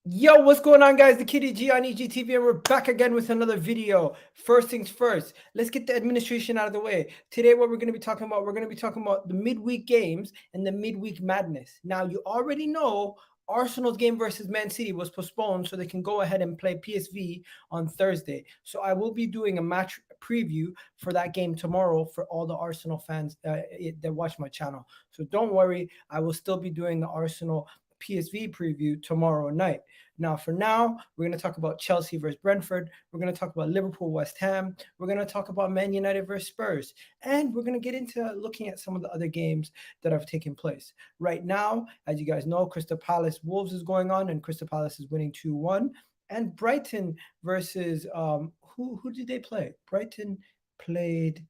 Yo, what's going on, guys? The Kitty G on EGTV, and we're back again with another video. First things first, let's get the administration out of the way. Today, what we're going to be talking about, we're going to be talking about the midweek games and the midweek madness. Now, you already know Arsenal's game versus Man City was postponed so they can go ahead and play PSV on Thursday. So I will be doing a match preview for that game tomorrow for all the Arsenal fans that watch my channel. So don't worry, I will still be doing the Arsenal PSV preview tomorrow night. Now, for now, we're going to talk about Chelsea versus Brentford. We're going to talk about Liverpool, West Ham. We're going to talk about Man United versus Spurs. And we're going to get into looking at some of the other games that have taken place. Right now, as you guys know, Crystal Palace Wolves is going on, and Crystal Palace is winning 2-1. And Brighton versus, who did they play? Brighton played...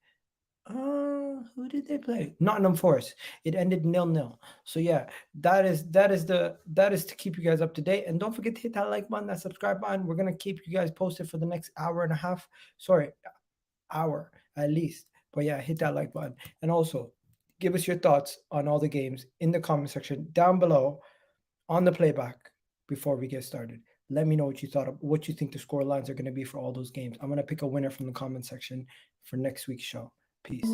who did they play? Nottingham Forest. It ended 0-0. So yeah, that is to keep you guys up to date. And don't forget to hit that like button, that subscribe button. We're gonna keep you guys posted for the next hour and a half. Sorry, hour at least. But yeah, hit that like button. And also give us your thoughts on all the games in the comment section down below on the playback before we get started. Let me know what you thought of what you think the score lines are going to be for all those games. I'm going to pick a winner from the comment section for next week's show. Peace.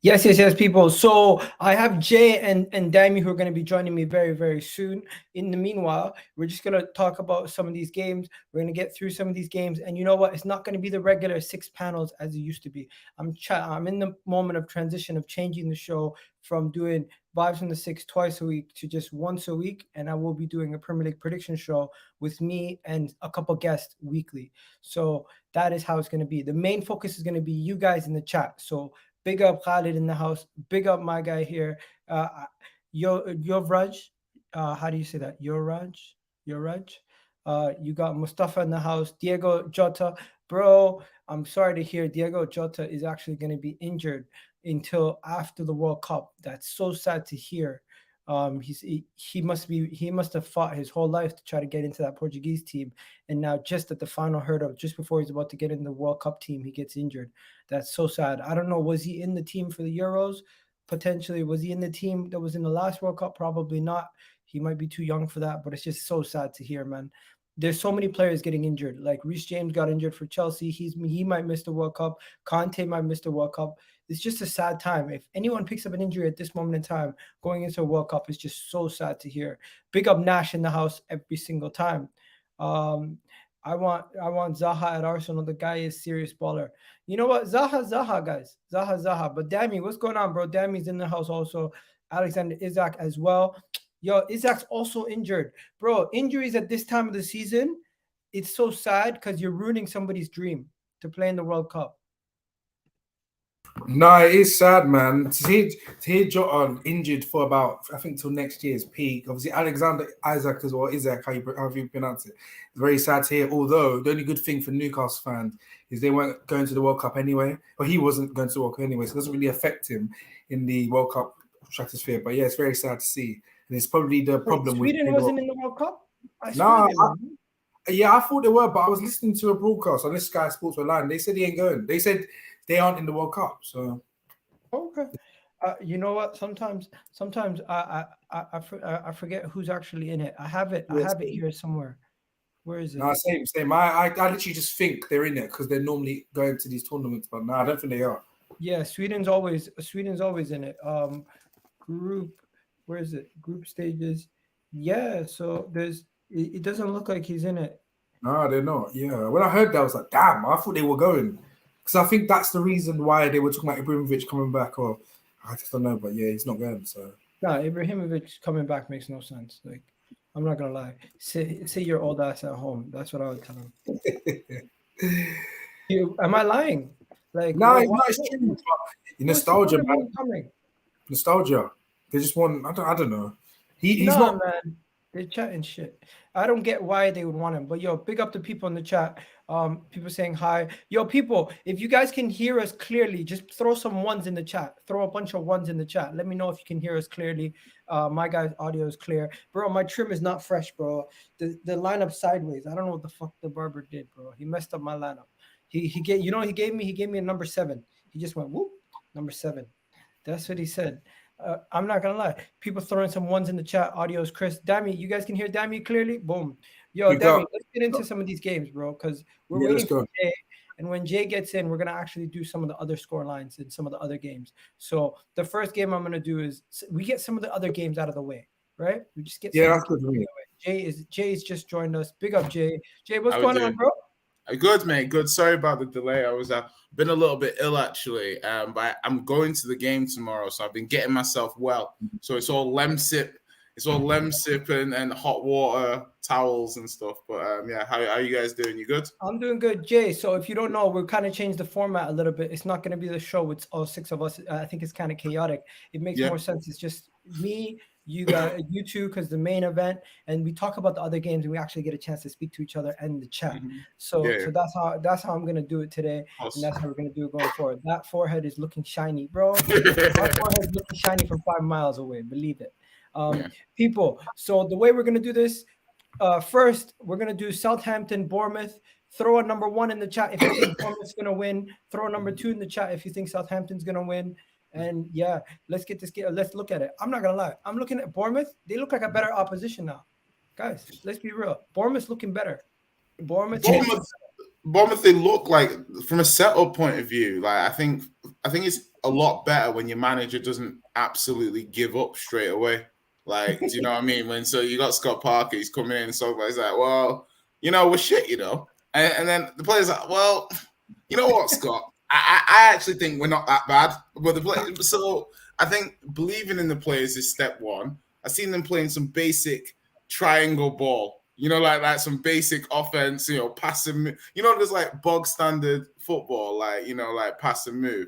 Yes, people. So I have Jay and Dami who are going to be joining me very, very soon. In the meanwhile, we're just going to talk about some of these games. We're going to get through some of these games. And you know what? It's not going to be the regular 6 panels as it used to be. I'm in the moment of transition of changing the show from doing Vibes from the Six twice a week to just once a week. And I will be doing a Premier League prediction show with me and a couple guests weekly. So that is how it's going to be. The main focus is going to be you guys in the chat. So big up Khalid in the house. Big up my guy here. Yovraj. How do you say that? Yoraj? You got Mustafa in the house. Diego Jota. Bro, I'm sorry to hear Diego Jota is actually going to be injured until after the World Cup. That's so sad to hear. He must have fought his whole life to try to get into that Portuguese team, and now just at the final hurdle, just before he's about to get in the World Cup team, he gets injured. That's so sad. I don't know, was he in the team for the Euros? Potentially. Was he in the team that was in the last World Cup? Probably not. He might be too young for that, but it's just so sad to hear, man. There's so many players getting injured. Like Reece James got injured for Chelsea. He might miss the World Cup. Conte might miss the World Cup. It's just a sad time. If anyone picks up an injury at this moment in time, going into a World Cup is just so sad to hear. Big up Nash in the house every single time. I want Zaha at Arsenal. The guy is serious baller. You know what? Zaha, guys. Zaha. But Dami, what's going on, bro? Dami's in the house also. Alexander Isak as well. Yo, Isak's also injured. Bro, injuries at this time of the season, it's so sad because you're ruining somebody's dream to play in the World Cup. No, it is sad, man. To hear Jota injured for about, I think, till next year's peak. Obviously, Alexander Isak as well, Isak, how you pronounce it. It's very sad to hear. Although the only good thing for Newcastle fans is they weren't going to the World Cup anyway, or he wasn't going to the World Cup anyway, so it doesn't really affect him in the World Cup stratosphere. But yeah, it's very sad to see, and it's probably the problem. Sweden wasn't in the World Cup. I thought they were, but I was listening to a broadcast on this Sky Sports Online. They said he ain't going. They said they aren't in the World Cup. So okay, you know what? Sometimes I forget who's actually in it. I have it here somewhere. Where is it? No, same. I literally just think they're in it because they're normally going to these tournaments, but no, I don't think they are. Yeah, Sweden's always in it. Group, where is it? Group stages. Yeah, so it doesn't look like he's in it. No, they're not. Yeah, when I heard that, I was like, damn, I thought they were going. Because I think that's the reason why they were talking about Ibrahimovic coming back, or I just don't know, but yeah, he's not going. So Ibrahimovic coming back makes no sense. Like, I'm not gonna lie. Say your old ass at home. That's what I would tell him. Am I lying? Like, no, it's true. Nostalgia, man. Nostalgia. They just want. I don't know. He's not, man. They're chatting shit. I don't get why they would want him. But yo, big up the people in the chat. People saying hi. Yo, people, if you guys can hear us clearly, just throw some ones in the chat. Throw a bunch of ones in the chat. Let me know if you can hear us clearly. My guy's audio is clear. Bro, my trim is not fresh, bro. The lineup sideways. I don't know what the fuck the barber did, bro. He messed up my lineup. He gave me a number 7. He just went whoop, number 7. That's what he said. I'm not gonna lie. People throwing some ones in the chat. Audio is Chris. Dammy, you guys can hear Dammy clearly? Boom. Yo, Dammy, let's get into some of these games, bro, because we're waiting for Jay. And when Jay gets in, we're gonna actually do some of the other score lines in some of the other games. So the first game I'm gonna do is we get some of the other games out of the way, right? We just get that's good for me. Jay's just joined us. Big up, Jay. Jay, what's going on, bro? Good, mate. Good. Sorry about the delay. I was been a little bit ill actually, but I'm going to the game tomorrow, so I've been getting myself well. So it's all lemsip, and hot water, towels and stuff. But yeah, how are you guys doing? You good? I'm doing good, Jay. So if you don't know, we're kind of changed the format a little bit. It's not going to be the show with all 6 of us. I think it's kind of chaotic. It makes more sense. It's just me, you two, because the main event, and we talk about the other games, and we actually get a chance to speak to each other and the chat. So that's how I'm gonna do it today, and that's how we're gonna do it going forward. That forehead is looking shiny, bro. My forehead is looking shiny from 5 miles away. Believe it, people. So the way we're gonna do this, first we're gonna do Southampton, Bournemouth. Throw a number 1 in the chat if you think Bournemouth's gonna win. Throw a number 2 in the chat if you think Southampton's gonna win. And yeah, let's get this game. Let's look at it. I'm not gonna lie. I'm looking at Bournemouth. They look like a better opposition now, guys. Let's be real. Bournemouth's looking better. Bournemouth. They look like, from a setup point of view, like I think it's a lot better when your manager doesn't absolutely give up straight away. Like, do you know what I mean? When so you got Scott Parker, he's coming in and so he's like, well, we're shit, and then the players are like, well, you know what, Scott. I actually think we're not that bad. But so I think believing in the players is step 1. I've seen them playing some basic triangle ball, like some basic offense, pass and move. There's like bog standard football, like pass and move.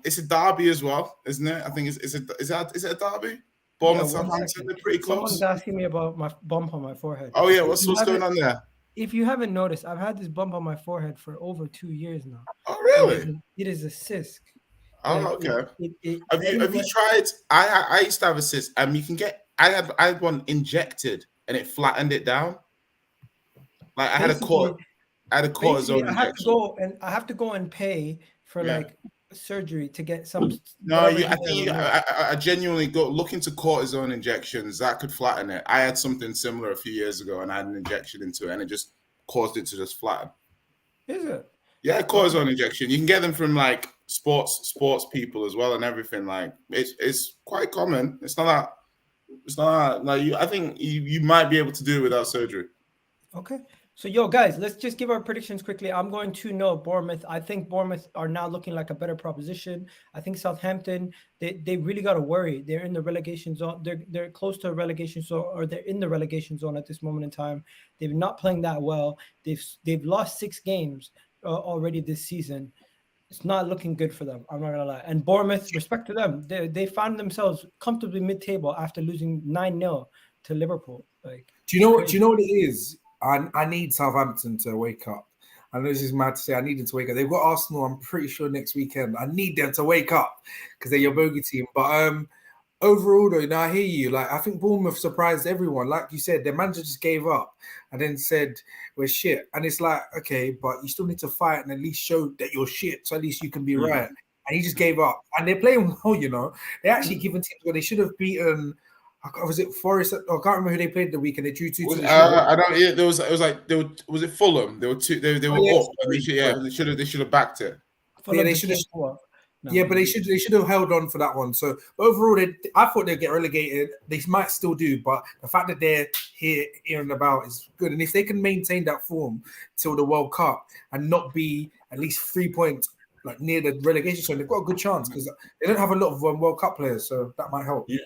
It's a derby as well, isn't it? I think is it a derby? Bournemouth, Southampton, they're pretty close. Someone's asking me about my bump on my forehead. Oh yeah, what's going on there? If you haven't noticed, I've had this bump on my forehead for over 2 years now. Oh, really? It is a cyst. Oh, okay. Have you tried? I used to have a cyst. You can get. I had one injected and it flattened it down. Like I had a cortisone injection. I have to go and pay for like surgery to get some. No, I genuinely look into cortisone injections. That could flatten it. I had something similar a few years ago, and I had an injection into it, and it just caused it to just flatten. Is it? Yeah, cortisone injection. You can get them from like sports people as well, and everything. Like it's quite common. It's not that. Like I think you might be able to do it without surgery. Okay. So, yo, guys, let's just give our predictions quickly. I'm going to know Bournemouth. I think Bournemouth are now looking like a better proposition. I think Southampton, they really got to worry. They're in the relegation zone. They're close to a relegation zone, or they're in the relegation zone at this moment in time. They're not playing that well. They've lost 6 games already this season. It's not looking good for them. I'm not gonna lie. And Bournemouth, respect to them, they found themselves comfortably mid-table after losing 9-0 to Liverpool. Like, do you know what it is? I need Southampton to wake up. I know this is mad to say. I need them to wake up. They've got Arsenal, I'm pretty sure, next weekend. I need them to wake up because they're your bogey team. But overall, though, now I hear you. Like, I think Bournemouth surprised everyone. Like you said, their manager just gave up and then said, we're shit. And it's like, okay, but you still need to fight and at least show that you're shit, so at least you can be right. And he just gave up. And they're playing well, They're actually giving teams where they should have beaten... Was it Forest? I can't remember who they played the weekend. They drew 2-2. I don't. Yeah, was it Fulham? They were two. They were up. They should have backed it. Yeah, they should have. Yeah, but they should have held on for that one. So overall, I thought they'd get relegated. They might still do, but the fact that they're here and about is good. And if they can maintain that form till the World Cup and not be at least 3 points like near the relegation zone, they've got a good chance because they don't have a lot of World Cup players, so that might help. Yeah.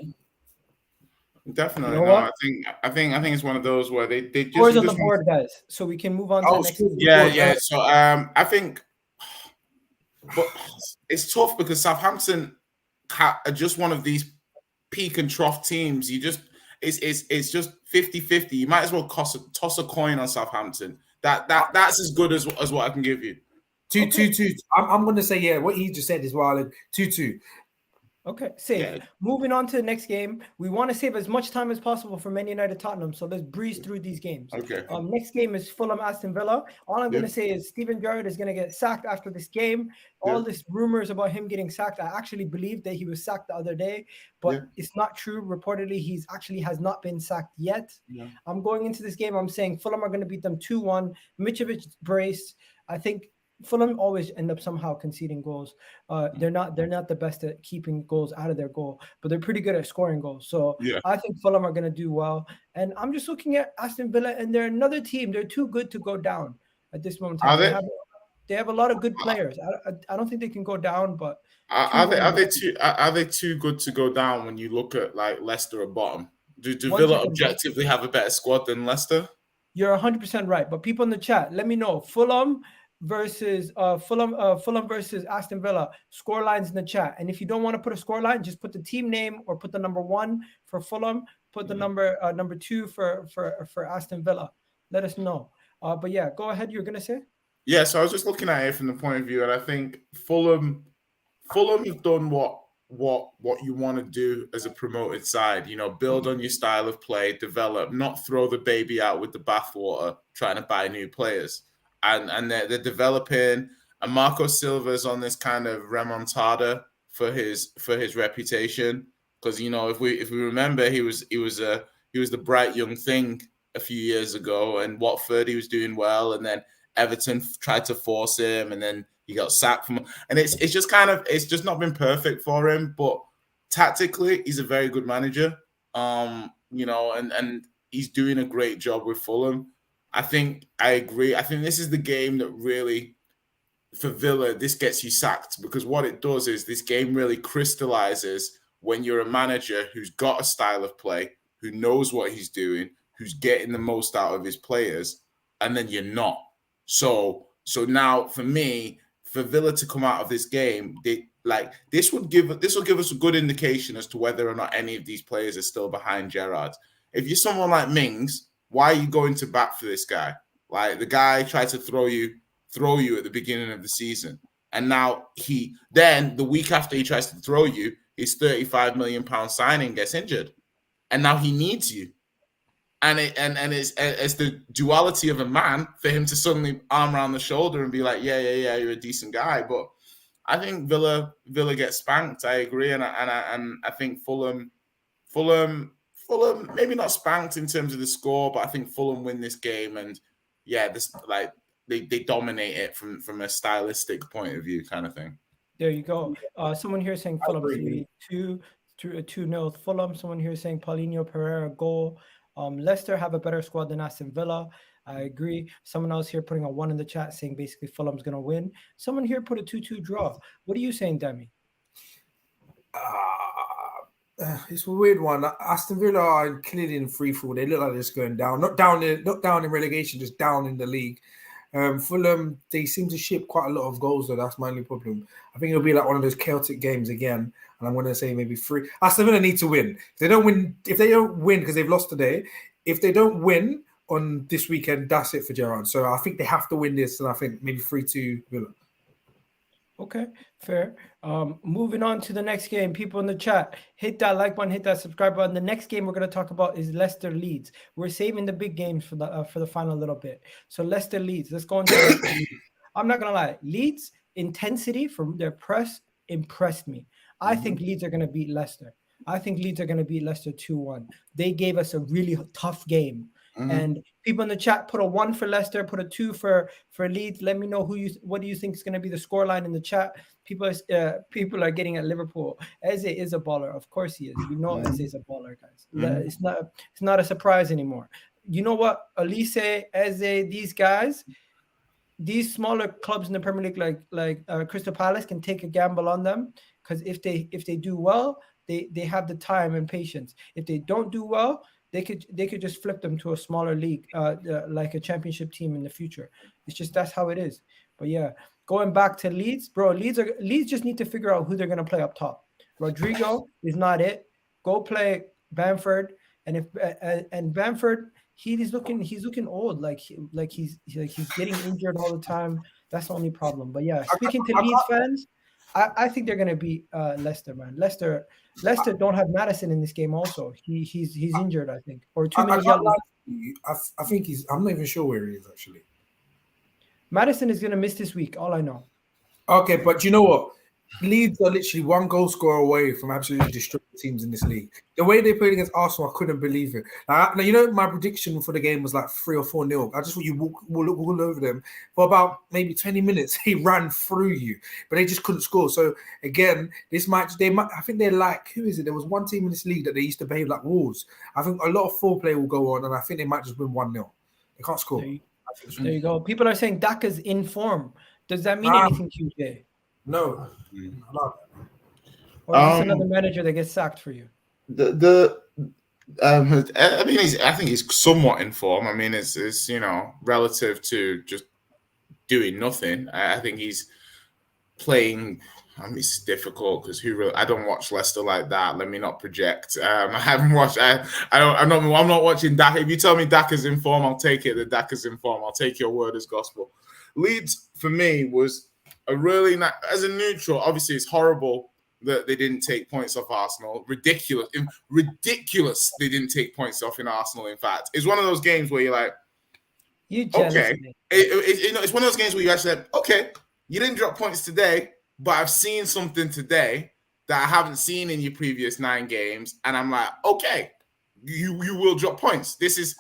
Definitely. I think it's one of those where they just scores on the board, guys, so we can move on to the next one. Yeah. So I think, but it's tough because Southampton are just one of these peak and trough teams. it's just 50-50. You might as well toss a coin on Southampton. That's as good as what I can give you. 2-2. I'm going to say, yeah, what he just said is wild. 2-2. Okay, safe. Yeah. Moving on to the next game. We want to save as much time as possible for Man United Tottenham, so let's breeze through these games. Okay. Next game is Fulham Aston Villa. All I'm going to say is Steven Gerrard is going to get sacked after this game. All this rumors about him getting sacked, I actually believe that he was sacked the other day, but it's not true. Reportedly, he's actually has not been sacked yet. Yeah. I'm going into this game. I'm saying Fulham are going to beat them 2-1. Mitrovic brace. I think Fulham always end up somehow conceding goals. They're not the best at keeping goals out of their goal, but they're pretty good at scoring goals. So I think Fulham are going to do well. And I'm just looking at Aston Villa, and they're another team. They're too good to go down at this moment. They have a lot of good players. I don't think they can go down, but are they too good to go down when you look at like Leicester at bottom? Do Villa objectively have a better squad than Leicester? You're 100% right. But people in the chat, let me know. Fulham versus Aston Villa, score lines in the chat. And if you don't want to put a score line, just put the team name or put the number 1 for Fulham, put the number 2 for Aston Villa. Let us know. But yeah, go ahead. You're gonna say? Yeah, so I was just looking at it from the point of view, and I think Fulham have done what you want to do as a promoted side. You know, build on your style of play, develop, not throw the baby out with the bathwater, trying to buy new players. And they're developing. And Marco Silva's on this kind of remontada for his reputation, because you know if we remember he was the bright young thing a few years ago, and Watford he was doing well, and then Everton tried to force him, and then he got sacked from. And it's just not been perfect for him, but tactically he's a very good manager. You know, and he's doing a great job with Fulham. I agree. I think this is the game that really, for Villa, this gets you sacked, because what it does is this game really crystallizes when you're a manager who's got a style of play, who knows what he's doing, who's getting the most out of his players, and then you're not. So now for me, for Villa to come out of this game, this will give us a good indication as to whether or not any of these players are still behind Gerrard. If you're someone like Mings, why are you going to bat for this guy? Like, the guy tried to throw you at the beginning of the season, and now the week after he tries to throw you, his £35 million signing gets injured, and now he needs you. And it's the duality of a man for him to suddenly arm around the shoulder and be like, yeah, you're a decent guy. But I think Villa gets spanked. I agree, and I think Fulham maybe not spanked in terms of the score, but I think Fulham win this game, and they dominate it from a stylistic point of view, kind of thing. There you go. Someone here saying Fulham 2-0 Fulham. Someone here saying Paulinho Pereira goal. Leicester have a better squad than Aston Villa. I agree. Someone else here putting a 1 in the chat saying basically Fulham's going to win. Someone here put a 2-2 draw. What are you saying, Demi? It's a weird one. Aston Villa are clearly in free fall. They look like they're just going down. Not down in relegation, just down in the league. Fulham, they seem to ship quite a lot of goals, though. That's my only problem. I think it'll be like one of those chaotic games again, and I'm going to say maybe 3. Aston Villa need to win. If they don't win because they've lost today, if they don't win on this weekend, that's it for Gerrard. So I think they have to win this, and I think maybe 3-2 Villa. Okay, fair. Moving on to the next game. People in the chat, hit that like button, hit that subscribe button. The next game we're going to talk about is Leicester Leeds. We're saving the big games for the final little bit. So Leicester Leeds. Let's go into Leicester Leeds. I'm not going to lie. Leeds' intensity from their press impressed me. I think Leeds are going to beat Leicester. I think Leeds are going to beat Leicester 2-1. They gave us a really tough game. And people in the chat, put a 1 for Leicester, put a 2 for Leeds. Let me know what do you think is going to be the scoreline in the chat. People are getting at Liverpool. Eze is a baller, of course he is. We know Eze is a baller, guys. It's not a surprise anymore. You know what? Elise, Eze, these guys, these smaller clubs in the Premier League, like Crystal Palace, can take a gamble on them, because if they do well, they have the time and patience. If they don't do well, they could just flip them to a smaller league, like a championship team in the future. It's just, that's how it is. But yeah, going back to Leeds, bro, Leeds just need to figure out who they're going to play up top. Rodrigo is not it. Go play Bamford. And if and Bamford, he's looking old. Like he's getting injured all the time. That's the only problem. But yeah, speaking to Leeds fans, I think they're gonna beat Leicester, man. Leicester don't have Maddison in this game. Also, he's injured, I think, or too many yellows. I think I'm not even sure where he is actually. Maddison is gonna miss this week. All I know. Okay, but you know what? Leeds are literally one goal scorer away from absolutely destroying teams in this league. The way they played against Arsenal, I couldn't believe it. Now, you know, my prediction for the game was like 3 or 4-0. I just thought you walk all over them. For about maybe 20 minutes, he ran through you, but they just couldn't score. So again, I think they're like, who is it? There was one team in this league that they used to behave like Wolves. I think a lot of foreplay will go on, and I think they might just win 1-0. They can't score. There you go. People are saying Daka's in form. Does that mean anything to you, Jay? No. Or is this another manager that gets sacked for you? I think he's somewhat in form. I mean, it's relative to just doing nothing. I think he's playing. I mean, it's difficult because I don't watch Leicester like that. Let me not project. I haven't watched. I'm not watching Daka. If you tell me Daka's in form, I'll take it. That Daka's in form. I'll take your word as gospel. Leeds for me was a really as a neutral. Obviously, it's horrible that they didn't take points off Arsenal. Ridiculous they didn't take points off in Arsenal. In fact, it's one of those games where you're like, okay, it's one of those games where you actually like, okay, you didn't drop points today, but I've seen something today that I haven't seen in your previous 9 games, and I'm like, okay, you will drop points. This is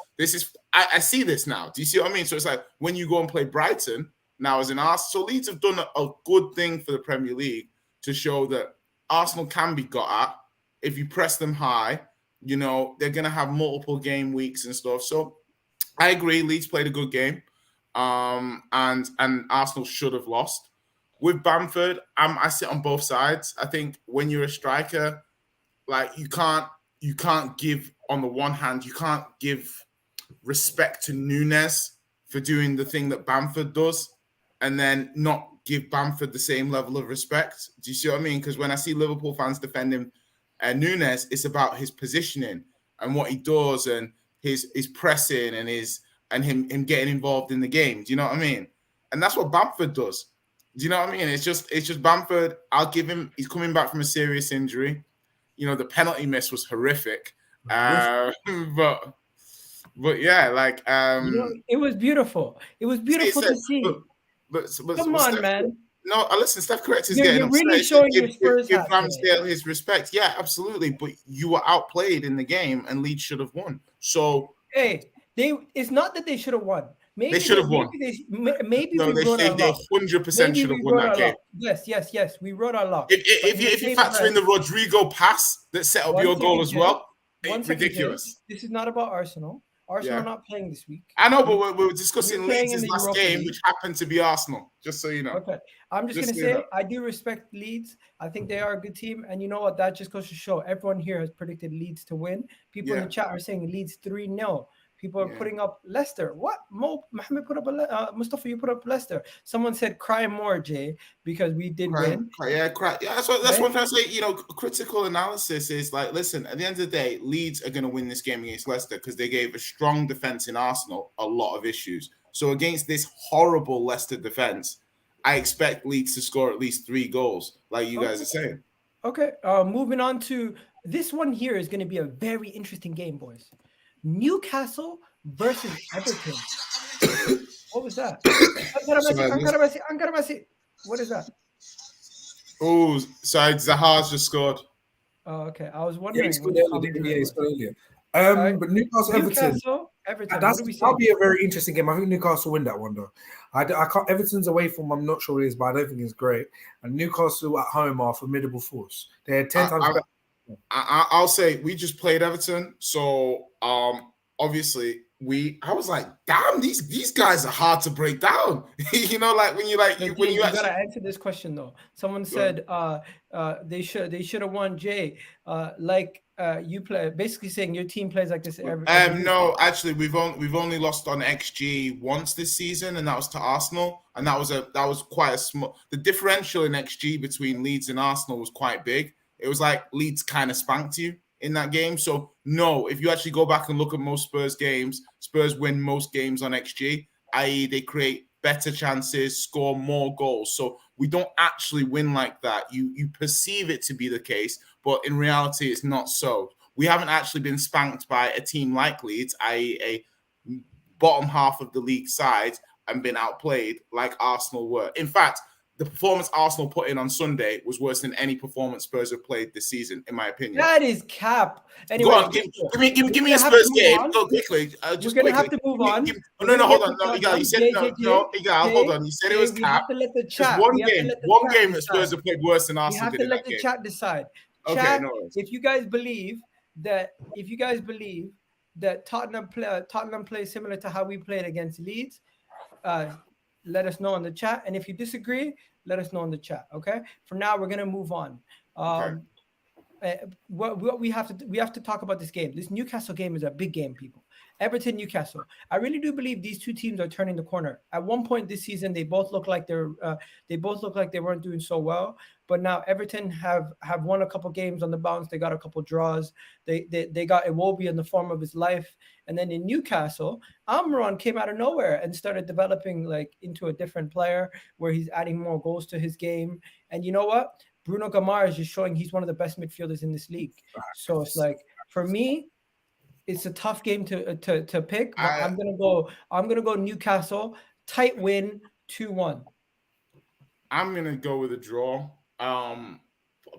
I see this now. Do you see what I mean? So it's like when you go and play Brighton now as an Arsenal. So Leeds have done a good thing for the Premier League to show that Arsenal can be got at if you press them high. You know, they're going to have multiple game weeks and stuff. So I agree. Leeds played a good game. And Arsenal should have lost. With Bamford, I sit on both sides. I think when you're a striker, like you can't give, on the one hand, you can't give respect to Núñez for doing the thing that Bamford does and then not give Bamford the same level of respect. Do you see what I mean? Because when I see Liverpool fans defending Núñez, it's about his positioning and what he does and his pressing and him getting involved in the game. Do you know what I mean? And that's what Bamford does. Do you know what I mean? It's just Bamford. I'll give him. He's coming back from a serious injury. You know, the penalty miss was horrific. But yeah, like it was beautiful. It was beautiful to see. But come on, man. No, listen, Steph Correct is You're really showing your Spurs give Ramsdale his respect. Yeah, absolutely. But you were outplayed in the game, and Leeds should have won. So hey, it's not that they should have won. Maybe they should have won. Maybe no, we wrote our luck. 100% should have won that game. Yes. We wrote our luck. If you factor in the Rodrigo pass that set up your goal as well, it's ridiculous. This is not about Arsenal. Arsenal are not playing this week. I know, but we're discussing Leeds' last game, which happened to be Arsenal, just so you know. Okay. I'm just going to say, I do respect Leeds. I think they are a good team. And you know what? That just goes to show everyone here has predicted Leeds to win. People in the chat are saying Leeds 3-0. People are putting up Leicester. What? Mohammed put up Mustafa, you put up Leicester. Someone said cry more, Jay, because we did win. Cry. Yeah, that's what I'm trying to say. You know, critical analysis is like, listen, at the end of the day, Leeds are going to win this game against Leicester because they gave a strong defense in Arsenal a lot of issues. So against this horrible Leicester defense, I expect Leeds to score at least 3 goals, like you guys are saying. Okay. Moving on to this one here is going to be a very interesting game, boys. Newcastle versus Everton. What was that? What is that? Oh, sorry, Zaha's just scored. Oh, okay. I was wondering. He scored earlier. But Newcastle, Everton. That'll be a very interesting game. I think Newcastle win that one though. I can't. Everton's away from. I'm not sure it is, but I don't think it's great. And Newcastle at home are a formidable force. They're 10 times better. I'll say we just played Everton, so obviously I was like, damn, these guys are hard to break down. You know, like when you gotta answer this question though. Someone said they should have won, Jay. You play, basically saying your team plays like this every no, actually we've only lost on XG once this season, and that was to Arsenal, and that was quite a small. The differential in XG between Leeds and Arsenal was quite big. It was like Leeds kind of spanked you in that game. So no, if you actually go back and look at most Spurs games, Spurs win most games on XG, i.e. they create better chances, score more goals. So we don't actually win like that. You perceive it to be the case, but in reality, it's not so. We haven't actually been spanked by a team like Leeds, i.e. a bottom half of the league side, and been outplayed like Arsenal were. In fact, the performance Arsenal put in on Sunday was worse than any performance Spurs have played this season, in my opinion. That is cap. Anyway, go on, give me a Spurs game. Go quickly. We're gonna have to move on. No, hold on. No, Egal, you said Egal, hold on. You said it was cap. Just one game that Spurs have played worse than Arsenal did in that game. We have to let the chat decide. Okay, Chat, no worries. if you guys believe that Tottenham plays similar to how we played against Leeds, let us know in the chat. And if you disagree, let us know in the chat. Okay. For now, we're gonna move on. What we have to talk about this game. This Newcastle game is a big game, people. Everton, Newcastle. I really do believe these two teams are turning the corner. At one point this season, they both look like they weren't doing so well. But now Everton have won a couple games on the bounce. They got a couple draws. They got Iwobi in the form of his life. And then in Newcastle, Almiron came out of nowhere and started developing like into a different player where he's adding more goals to his game. And you know what? Bruno Gamar is just showing he's one of the best midfielders in this league. So it's like, for me, it's a tough game to pick. But I'm gonna go Newcastle, tight win, 2-1. I'm gonna go with a draw.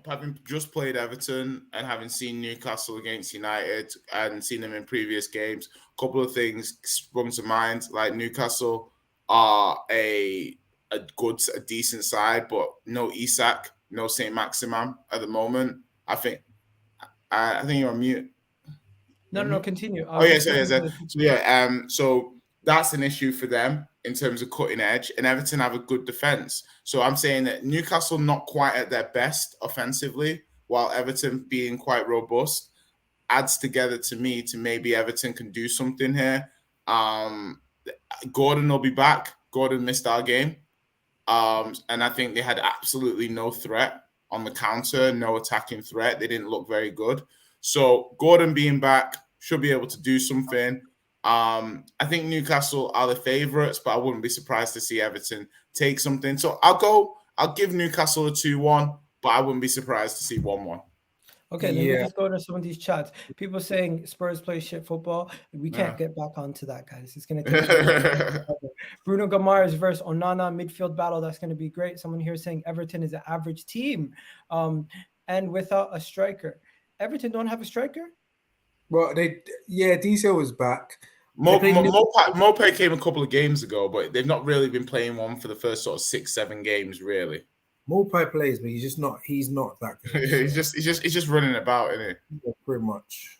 Having just played Everton and having seen Newcastle against United and seen them in previous games, a couple of things sprung to mind. Like Newcastle are a decent side, but no Isak, no Saint Maximin at the moment. I think you're on mute. No, continue. So that's an issue for them in terms of cutting edge, and Everton have a good defense. So I'm saying that Newcastle not quite at their best offensively, while Everton being quite robust, adds together to me to maybe Everton can do something here. Gordon will be back. Gordon missed our game. And I think they had absolutely no threat on the counter, no attacking threat. They didn't look very good. So Gordon being back should be able to do something. I think Newcastle are the favourites, but I wouldn't be surprised to see Everton take something. So I'll give Newcastle a 2-1, but I wouldn't be surprised to see 1-1. Okay, let me just go to some of these chats. People saying Spurs play shit football. We can't get back onto that, guys. It's going to take Bruno Gamars versus Onana midfield battle. That's going to be great. Someone here saying Everton is an average team and without a striker. Everton don't have a striker? Well, Diesel was back. Mope came a couple of games ago, but they've not really been playing one for the first sort of 6-7 games, really. Mopai plays, but he's not that good. he's just running about, isn't he? Yeah, pretty much.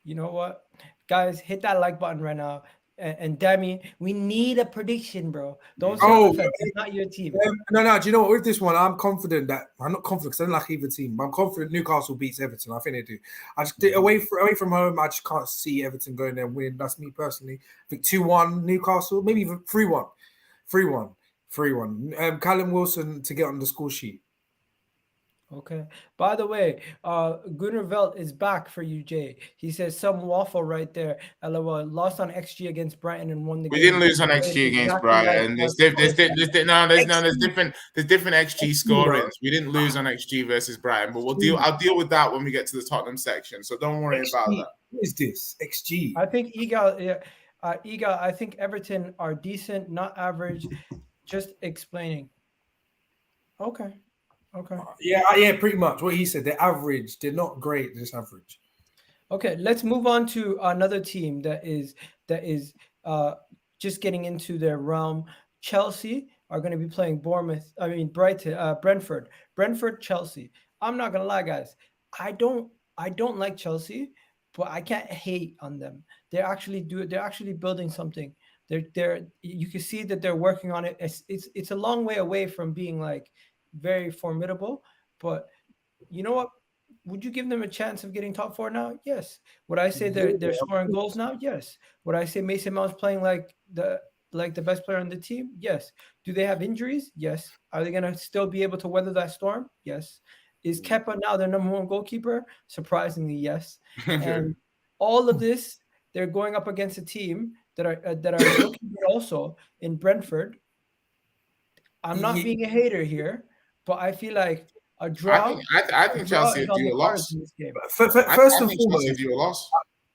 You know what? Guys, hit that like button right now. And Demi, we need a prediction, bro. Don't say it's not your team. No. Do you know what? With this one, I'm confident that I'm not confident because I don't like either team. But I'm confident Newcastle beats Everton. I think they do. I just away from home. I just can't see Everton going there and winning. That's me personally. I think 2-1 Newcastle, maybe even 3-1. 3-1. Callum Wilson to get on the score sheet. Okay. By the way, Gunnar Velt is back for you, Jay. He says some waffle right there. LOL. Lost on XG against Brighton and won the game. We didn't lose on XG against Brighton. There's different XG scorings. We didn't lose on XG versus Brighton, but I'll deal with that when we get to the Tottenham section. So don't worry about that. What is this? XG. I think Egal, I think Everton are decent, not average. Just explaining. Okay. Yeah, pretty much what he said. They're average. They're not great. They're just average. Okay, let's move on to another team that is just getting into their realm. Chelsea are going to be playing Brentford. Brentford, Chelsea. I'm not gonna lie, guys. I don't like Chelsea, but I can't hate on them. They're actually building something. You can see that they're working on it. It's a long way away from being like very formidable, but you know what? Would you give them a chance of getting top 4 now? Yes. Would I say they're scoring goals now? Yes. Would I say Mason Mount's playing like the best player on the team? Yes. Do they have injuries? Yes. Are they gonna still be able to weather that storm? Yes. Is Kepa now their number one goalkeeper? Surprisingly, yes. And all of this, they're going up against a team that are looking good also in Brentford. I'm not being a hater here, but I feel like a draw. I think Chelsea is are on due the a cards loss. in this game. First I and think foremost, Chelsea are due a loss.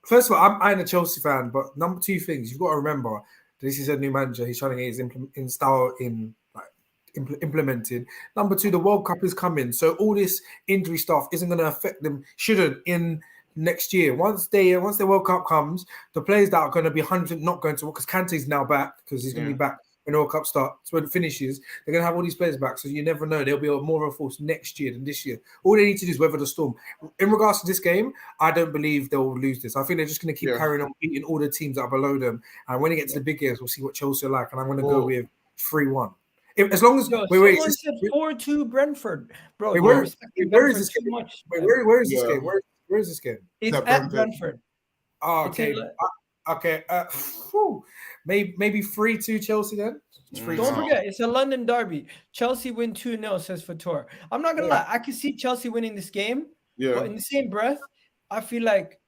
first of all, I'm a Chelsea fan, but number two things you've got to remember: this is a new manager. He's trying to get his style implemented. Number two, the World Cup is coming, so all this injury stuff isn't going to affect them. Shouldn't in next year. Once the World Cup comes, the players that are going to be 100% not going to work because Kante's now back because he's going to be back when the World Cup starts. When it finishes, they're going to have all these players back. So you never know. They'll be more of a force next year than this year. All they need to do is weather the storm. In regards to this game, I don't believe they'll lose this. I think they're just going to keep carrying on beating all the teams that are below them. And when it gets to the big games, we'll see what Chelsea are like. And I'm going to go with 3-1. As long as someone said 4-2 Brentford, bro. where is this game? Much, where is this game? Where is this game? It's at Brentford. Oh, okay. Okay. Maybe 3-2 Chelsea then. Don't forget, it's a London derby. Chelsea win 2-0, says Fator. I'm not gonna lie, I can see Chelsea winning this game. Yeah. But in the same breath, I feel like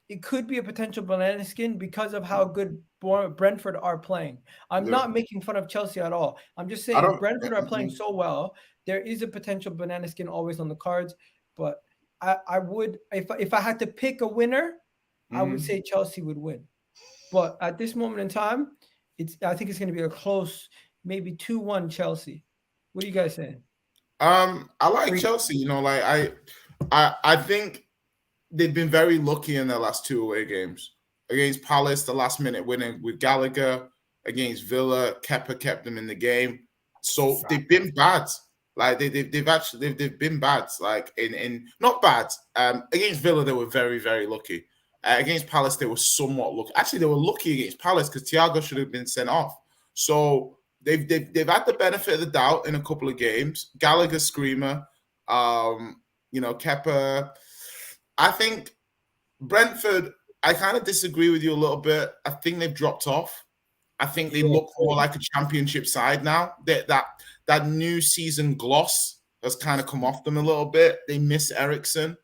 it could be a potential banana skin because of how good Brentford are playing. I'm not making fun of Chelsea at all. I'm just saying Brentford are playing so well. There is a potential banana skin always on the cards. But I would, if I had to pick a winner, I would say Chelsea would win. But at this moment in time, I think it's going to be a close, maybe 2-1 Chelsea. What are you guys saying? I like Chelsea. You know, like I think they've been very lucky in their last 2 away games. Against Palace, the last minute winning with Gallagher. Against Villa, Kepa kept them in the game. So they've been bad. Like they've been bad. Like in not bad. Against Villa, they were very, very lucky. Against Palace, they were somewhat lucky. Actually, they were lucky against Palace because Thiago should have been sent off. So they've had the benefit of the doubt in a couple of games. Gallagher screamer. Kepa. I think Brentford, I kind of disagree with you a little bit. I think they've dropped off. I think they look more like a championship side now. That new season gloss has kind of come off them a little bit. They miss Eriksen.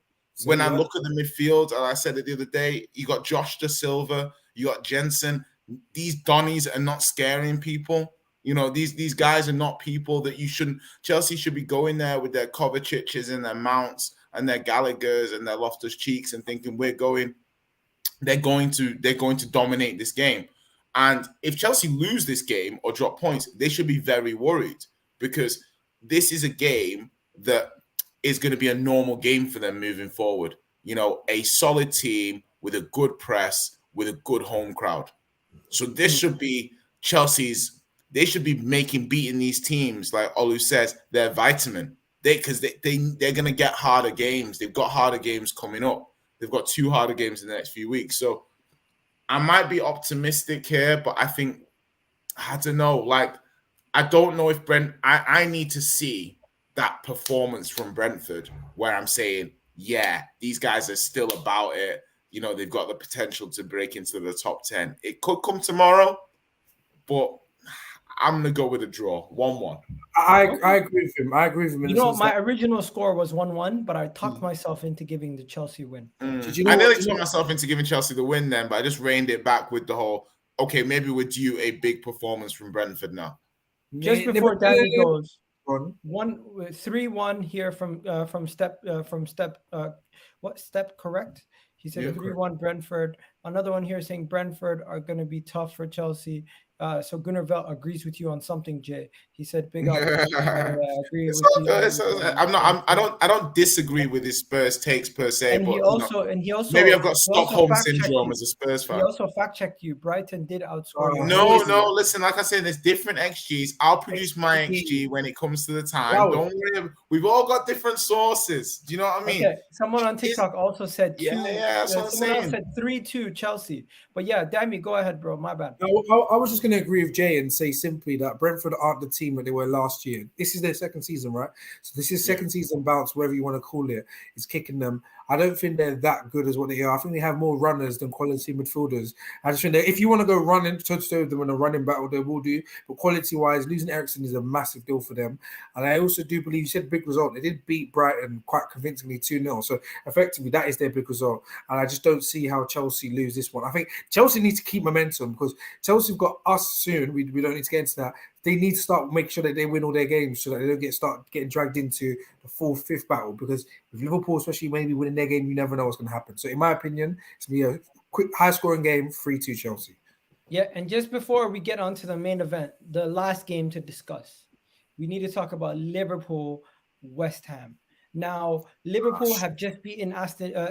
When I look at the midfield, I said it the other day, you got Josh Da Silva, you got Jensen. These Donnies are not scaring people. You know, these guys are not people that you shouldn't. Chelsea should be going there with their Kovacic's and their Mounts and their Gallaghers and their Loftus-Cheeks and thinking they're going to dominate this game. And if Chelsea lose this game or drop points, they should be very worried because this is a game that is going to be a normal game for them moving forward. You know, a solid team with a good press, with a good home crowd. So this should be Chelsea's. They should be beating these teams, like Olu says, their vitamin. Because they're going to get harder games. They've got harder games coming up. They've got 2 harder games in the next few weeks. So I might be optimistic here, but I think, I don't know. Like, I don't know if I need to see that performance from Brentford where I'm saying, yeah, these guys are still about it. You know, they've got the potential to break into the top 10. It could come tomorrow, but I'm going to go with a draw, 1-1. I agree with him. You know, my original score was 1-1, but I talked myself into giving the Chelsea win. I nearly talked myself into giving Chelsea the win then, but I just reined it back with the whole, okay, maybe we're due a big performance from Brentford now. Just before Danny goes, 3-1 here from Step correct? He said 3-1 Brentford. Another one here saying Brentford are going to be tough for Chelsea. So Gunnar Velt agrees with you on something, Jay. He said big up. I agree with you. I don't disagree with his Spurs takes per se. And he also maybe I've got Stockholm syndrome as a Spurs fan. He also fact checked you. Brighton did outscore. No. Listen, like I said, there's different XGs. I'll produce my XG when it comes to the time. Don't worry. We've all got different sources. Do you know what I mean? Okay. Someone on TikTok also said that's what I'm saying. Else said 3-2 Chelsea. But yeah, Dammy, go ahead, bro. My bad. I was just going to agree with Jay and say simply that Brentford aren't the team that they were last year. This is their second season, right? So this is second season bounce, whatever you want to call it. It's kicking them. I don't think they're that good as what they are. I think they have more runners than quality midfielders. I just think that if you want to go running toe-to-toe with them in a running battle, they will do. But quality-wise, losing Eriksen is a massive deal for them. And I also do believe, you said big result. They did beat Brighton quite convincingly 2-0. So effectively, that is their big result. And I just don't see how Chelsea lose this one. I think Chelsea needs to keep momentum because Chelsea have got us soon. We don't need to get into that. They need to start making sure that they win all their games so that they don't start getting dragged into the 4th, 5th battle. Because with Liverpool, especially maybe winning their game, you never know what's going to happen. So in my opinion, it's going to be a quick, high-scoring game, 3-2 Chelsea. Yeah, and just before we get on to the main event, the last game to discuss, we need to talk about Liverpool, West Ham. Now, Liverpool have just beaten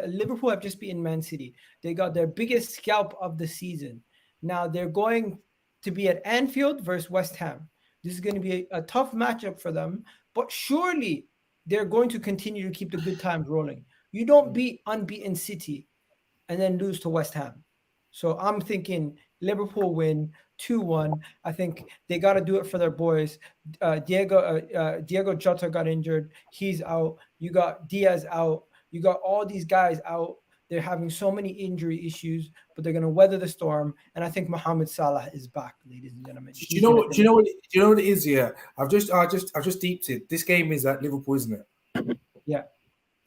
Liverpool have just beaten Man City. They got their biggest scalp of the season. Now they're going to be at Anfield versus West Ham. This is going to be a tough matchup for them, but surely they're going to continue to keep the good times rolling. You don't beat unbeaten City and then lose to West Ham. So I'm thinking Liverpool win 2-1. I think they got to do it for their boys. Diego Jota got injured. He's out. You got Diaz out. You got all these guys out. They're having so many injury issues, but they're going to weather the storm. And I think Mohamed Salah is back, ladies and gentlemen. Do you know what it is? Yeah, I've just deeped it. This game is at Liverpool, isn't it? Yeah.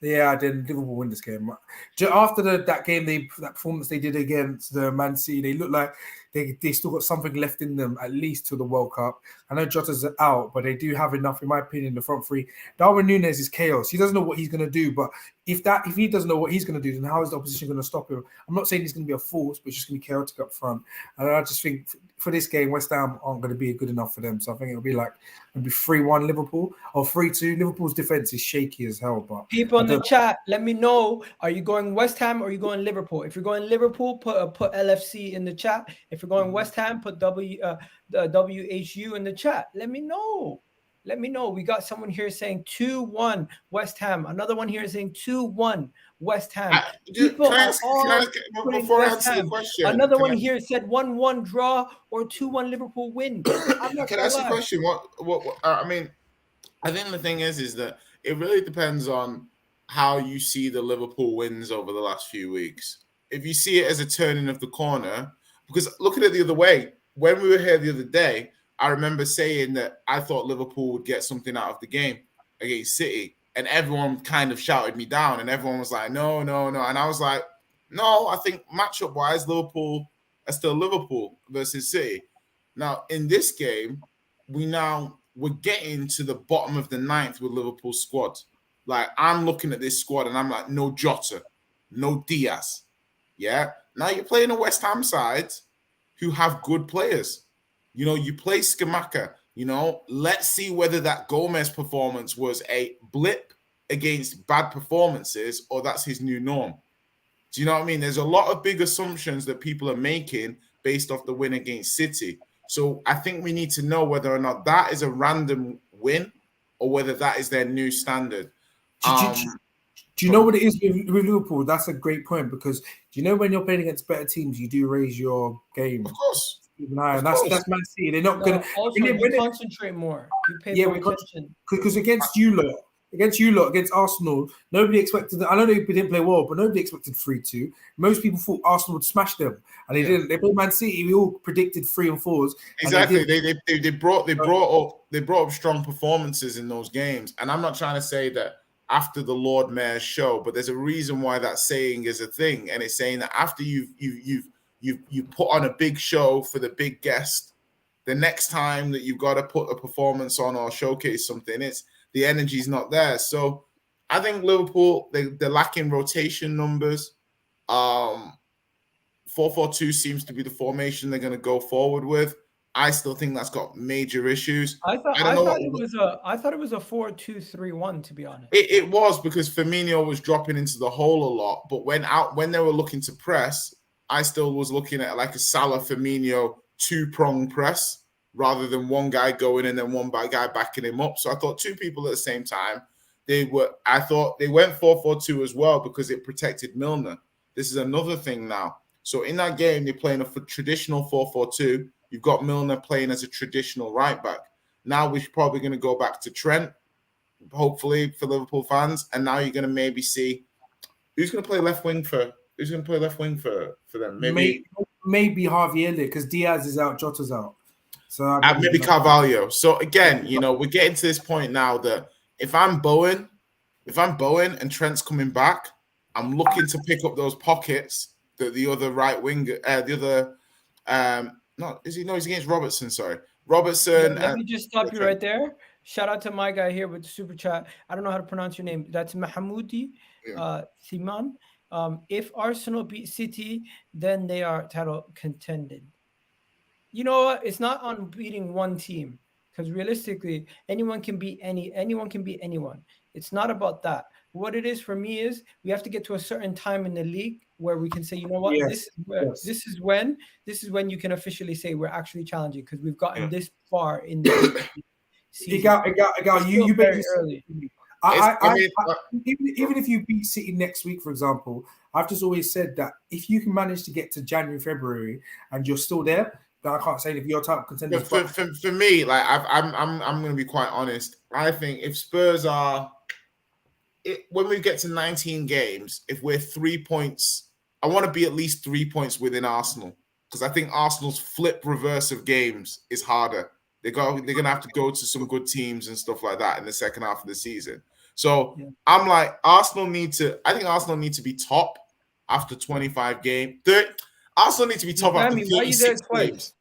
Yeah, then Liverpool win this game. After that game, that performance they did against the Man City, they look like they still got something left in them, at least to the World Cup. I know Jota's out, but they do have enough, in my opinion, the front three. Darwin Núñez is chaos. He doesn't know what he's going to do, but if he doesn't know what he's going to do, then how is the opposition going to stop him? I'm not saying he's going to be a force, but it's just going to be chaotic up front. And I just think for this game, West Ham aren't going to be good enough for them. So I think it'll be like maybe 3-1 Liverpool or 3-2. Liverpool's defense is shaky as hell. But people in the chat, let me know: are you going West Ham or are you going Liverpool? If you're going Liverpool, put LFC in the chat. If you're going West Ham, put WHU in the chat. Let me know. Let me know. We got someone here saying 2-1 West Ham. Another one here saying 2-1 West Ham. Before I answer the question, another one here said 1-1 draw or 2-1 Liverpool win. Can I ask a question? What I mean, I think the thing is that it really depends on how you see the Liverpool wins over the last few weeks. If you see it as a turning of the corner, because look at it the other way. When we were here the other day, I remember saying that I thought Liverpool would get something out of the game against City, and everyone kind of shouted me down, and everyone was like, no. And I was like, no, I think matchup-wise, Liverpool are still Liverpool versus City. Now, in this game, we're getting to the bottom of the 9th with Liverpool's squad. Like, I'm looking at this squad, and I'm like, no Jota, no Diaz. Yeah? Now you're playing a West Ham side who have good players. You know, you play Scamacca, let's see whether that Gomez performance was a blip against bad performances or that's his new norm. Do you know what I mean? There's a lot of big assumptions that people are making based off the win against City. So I think we need to know whether or not that is a random win or whether that is their new standard. Do you know what it is with Liverpool? That's a great point because do you know when you're playing against better teams, you do raise your game. Of course. And that's Man City. They're not going to. Also, you concentrate more. You pay more attention. Because against you lot, against Arsenal, nobody expected. I know they didn't play well, but nobody expected 3-2. Most people thought Arsenal would smash them, and they didn't. They played Man City. We all predicted 3 and 4s. Exactly. They brought up strong performances in those games, and I'm not trying to say that after the Lord Mayor's show, but there's a reason why that saying is a thing, and it's saying that after you put on a big show for the big guest, the next time that you've got to put a performance on or showcase something, the energy's not there. So I think Liverpool, they're lacking rotation numbers. 4-4-2 seems to be the formation they're going to go forward with. I still think that's got major issues. I thought it was a 4-2-3-1, to be honest. It was because Firmino was dropping into the hole a lot, but when they were looking to press, I still was looking at like a Salah Firmino 2-prong press rather than one guy going and then one guy backing him up. So I thought 2 people at the same time. I thought they went 4-4-2 as well because it protected Milner. This is another thing now. So in that game, they're playing a traditional 4-4-2. You've got Milner playing as a traditional right back. Now we're probably going to go back to Trent, hopefully for Liverpool fans. And now you're going to maybe see who's going to play left wing for them. Maybe Harvey Elliott because Diaz is out, Jota's out. So maybe Carvalho. So again, we're getting to this point now that if I'm Bowen and Trent's coming back, I'm looking to pick up those pockets that the other right winger, he's against Robertson. Sorry, Robertson. Let me just stop you right there. Shout out to my guy here with the super chat. I don't know how to pronounce your name. That's Mahamoudi Siman. If Arsenal beat City, then they are title contended. You know what? It's not on beating one team, because realistically, anyone can beat anyone. It's not about that. What it is for me is we have to get to a certain time in the league where we can say, you know what, this is when you can officially say we're actually challenging, because we've gotten this far in the season. You very early. Even if you beat City next week, for example, I've just always said that if you can manage to get to January, February, and you're still there, then I can't say if you're top contenders. For me, like I'm going to be quite honest. I think if Spurs are, when we get to 19 games, if we're 3 points, I want to be at least 3 points within Arsenal, because I think Arsenal's flip reverse of games is harder. They're going to have to go to some good teams and stuff like that in the second half of the season. So I'm like, I think Arsenal need to be top after 25 games. Arsenal need to be top after 36 games.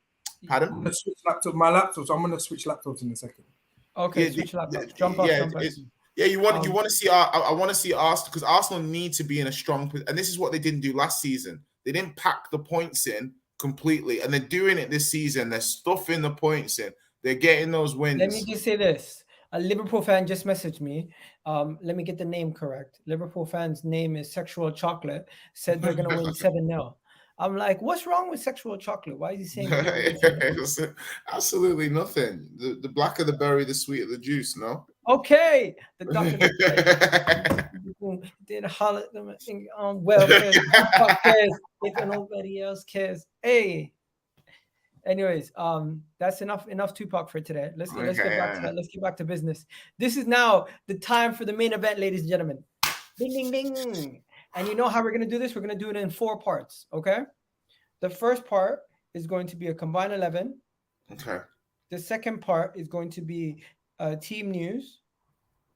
Pardon? I'm going to switch my laptop, so I'm going to switch laptops in a second. Okay, switch laptops. Jump up. Yeah, you want to see I want to see Arsenal, because Arsenal need to be in a strong position, and this is what they didn't do last season. They didn't pack the points in completely, and they're doing it this season. They're stuffing the points in. They're getting those wins. Let me just say this. A Liverpool fan just messaged me. Let me get the name correct. Liverpool fan's name is Sexual Chocolate. Said they're going to win 7-0. I'm like, what's wrong with Sexual Chocolate? Why is he saying absolutely nothing? The blacker the berry, the sweeter the juice, no? Okay. The doctor did holler on welfare if nobody else cares. Hey. Anyways, that's enough Tupac for today. Let's get back to that. Let's get back to business. This is now the time for the main event, ladies and gentlemen. Ding, ding, ding. And you know how we're going to do this? We're going to do it in 4 parts, okay? The first part is going to be a combined 11. Okay. The second part is going to be team news.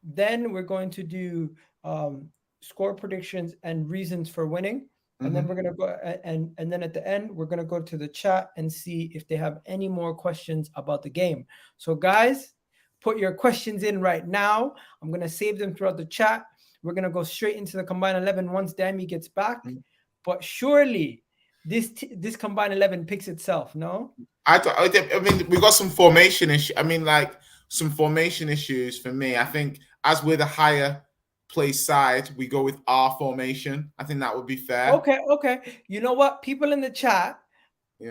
Then we're going to do score predictions and reasons for winning. And then we're going to go and then at the end, we're going to go to the chat and see if they have any more questions about the game. So guys, put your questions in right now. I'm going to save them throughout the chat. We're going to go straight into the combined 11 once Dammy gets back. But surely this combined 11 picks itself, no? I mean, we got some formation issues. I mean, like some formation issues for me. I think as we're the higher place side, we go with our formation. I think that would be fair. Okay. You know what? People in the chat,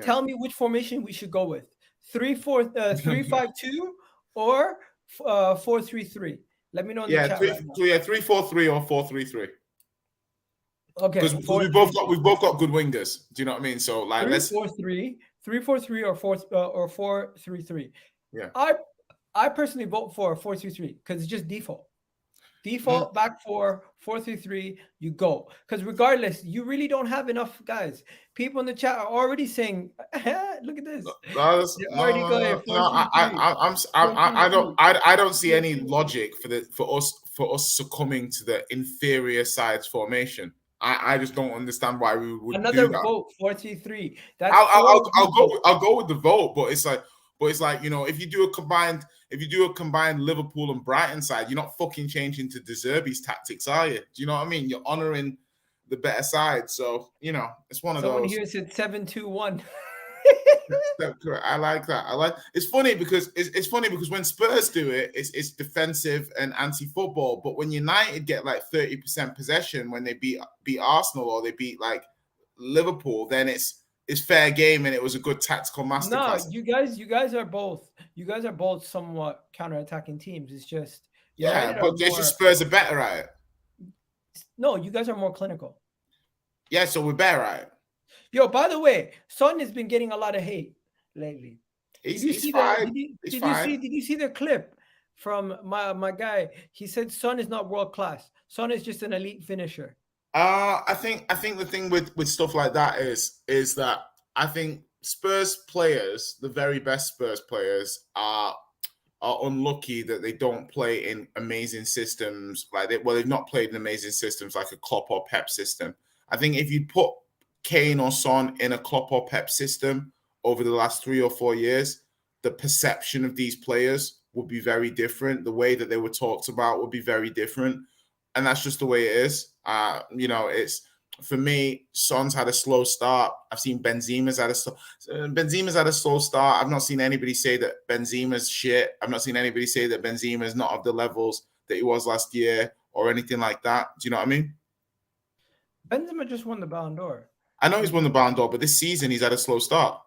tell me which formation we should go with. 3-5-2 or 4-3-3. Let me know in the chat. 3-4-3 or 4-3-3. Okay. Because we've both got good wingers. Do you know what I mean? So like 3-4-3 or 4-3-3. Yeah. I personally vote for 4-3-3 because it's just default. Default back 4-3-3, you go. Because regardless, you really don't have enough guys. People in the chat are already saying, "Look at this." I don't see any logic for us succumbing to the inferior side's formation. I just don't understand why we would another do that. Vote 4-3-3. I'll go with the vote, but it's like you know, if you do a combined Liverpool and Brighton side, you're not fucking changing to De Zerbi's tactics, are you? Do you know what I mean? You're honoring the better side. So, you know, it's one of those. Someone here said 7-2-1. I like that. It's funny because when Spurs do it, it's defensive and anti-football. But when United get like 30% possession when they beat Arsenal or they beat like Liverpool, then it's fair game and it was a good tactical masterclass. No, you guys are both somewhat counter-attacking teams. It's just but just Spurs are better at it. No, you guys are more clinical. Yeah, so we're better at it. Yo, by the way, Son has been getting a lot of hate lately. He's fine. Did you see the clip from my guy? He said Son is not world class. Son is just an elite finisher. I think the thing with stuff like that is that I think Spurs players, the very best Spurs players, are are unlucky that they don't play in amazing systems. They've not played in amazing systems like a Klopp or Pep system. I think if you put Kane or Son in a Klopp or Pep system over the last 3 or 4 years, the perception of these players would be very different. The way that they were talked about would be very different. And that's just the way it is. It's, for me, Son's had a slow start. I've seen Benzema's had a slow start. I've not seen anybody say that Benzema's shit. I've not seen anybody say that Benzema's not of the levels that he was last year or anything like that. Do you know what I mean? Benzema just won the Ballon d'Or. I know he's won the Ballon d'Or, but this season he's had a slow start.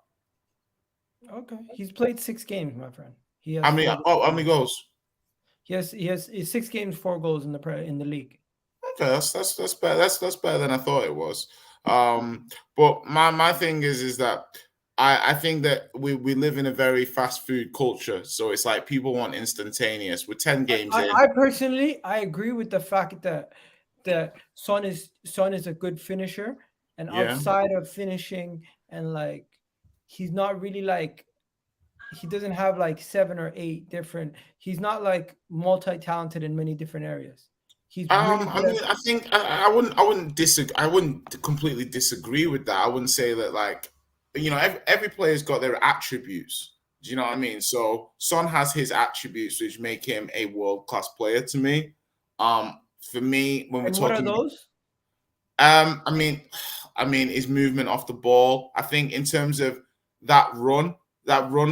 Okay, he's played 6 games, my friend. He has how many goals? He has 6 games, 4 goals in the league. Okay, that's better. That's better than I thought it was. But my thing is that I think that we live in a very fast food culture, so it's like people want instantaneous. With 10 games in, I personally agree with the fact that Son is a good finisher, and outside of finishing and like he's not really like, he doesn't have like 7 or 8 different. He's not like multi-talented in many different areas. He's really good. I think I wouldn't disagree. I wouldn't completely disagree with that. I wouldn't say that, like, every player's got their attributes. Do you know what I mean? So Son has his attributes, which make him a world-class player to me. For me, when we're talking, what are those? I mean, his movement off the ball. I think in terms of that run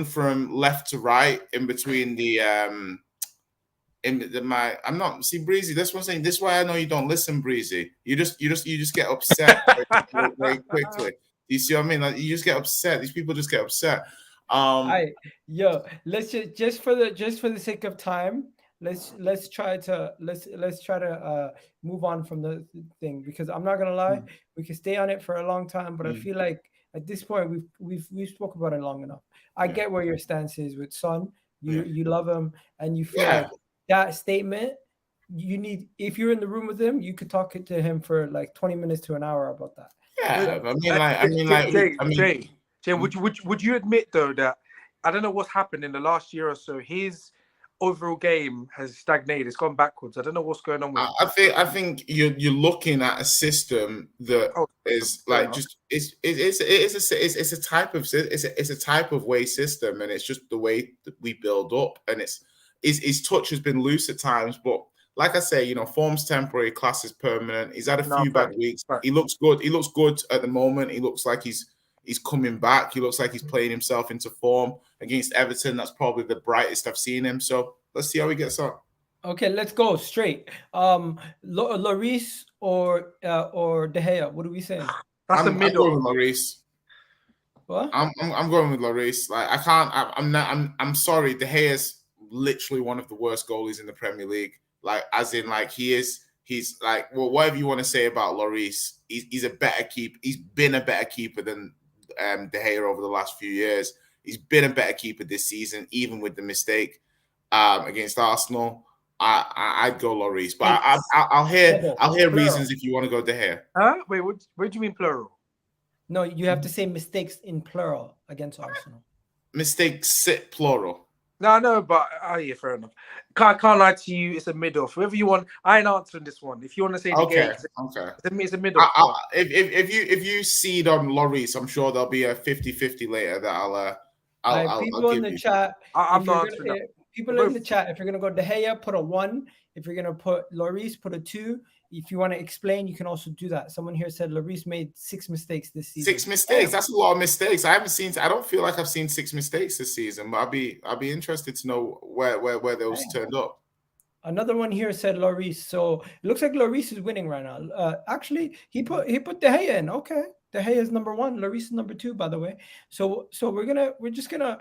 from left to right in between the I'm not see Breezy. That's what I'm saying. This is why I know you don't listen, Breezy. You just get upset very, very quickly. You see what I mean? Like, you just get upset. These people just get upset. Let's just for the sake of time, let's try to move on from the thing, because I'm not gonna lie, we can stay on it for a long time, but I feel like at this point we've spoke about it long enough. I get where your stance is with Son. You love him, and you feel like that statement, you need, if you're in the room with him, you could talk to him for like 20 minutes to an hour about that. Jay, would you admit though that, I don't know what's happened in the last year or so, his overall game has stagnated, it's gone backwards. I don't know what's going on with him. I think you're looking at a system that is like, just it's a type of way system, and it's just the way that we build up, and his touch has been loose at times, but like I say, form's temporary, class is permanent. He's had a few bad weeks. He looks good. He looks good at the moment. He looks like he's coming back. He looks like he's playing himself into form. Against Everton, that's probably the brightest I've seen him. So let's see how he gets on. Okay, let's go straight. Lloris or De Gea? What are we saying? That's the middle. I'm going with Lloris. What? I'm going with Lloris. Like, I can't. I'm sorry. De Gea's literally one of the worst goalies in the Premier League. Like, as in, like, he's like, well, whatever you want to say about Lloris, he's a better keeper. He's been a better keeper than De Gea over the last few years. He's been a better keeper this season, even with the mistake against Arsenal. I'd go Lloris, but I'll hear reasons if you want to go De Gea. Wait, what do you mean plural? No, you have to say mistakes in plural against Arsenal. Mistakes plural. No, but yeah, fair enough. Can't lie to you. It's a middle. Whoever you want, I ain't answering this one. If you want to say the game, it's a middle. If you seed on Lloris, I'm sure there'll be a 50-50 later that I'll people in the chat. I'm not answering that. People in the chat, if you're gonna go De Gea, put a 1. If you're gonna put Lloris, put a 2. If you want to explain, you can also do that. Someone here said Lloris made 6 mistakes this season. 6 mistakes. That's a lot of mistakes. I don't feel like I've seen 6 mistakes this season, but I'll be interested to know where those turned up. Another one here said Lloris. So it looks like Lloris is winning right now. Actually, he put De Gea in. Okay. De Gea is number 1. Lloris is number 2, by the way. So we're just gonna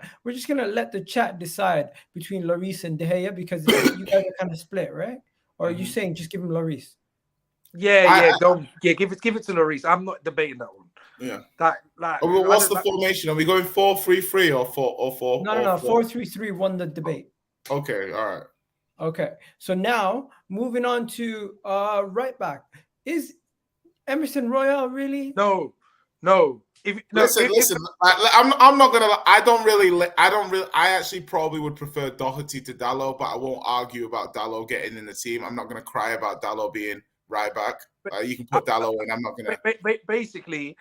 let the chat decide between Lloris and De Gea, because you guys are kind of split, right? Or are you saying just give him Lloris? Yeah, give it to Lloris. I'm not debating that one. Yeah. What's the formation? Are we going 4-3-3 or 4? No. 4-3-3 won the debate. Okay, all right. Okay, so now moving on to right back. Is Emerson Royal really? No. No. Listen. I'm not gonna. I actually probably would prefer Doherty to Dalot, but I won't argue about Dalot getting in the team. I'm not gonna cry about Dalot being right back. You can put Dalot in. I'm not gonna. Basically,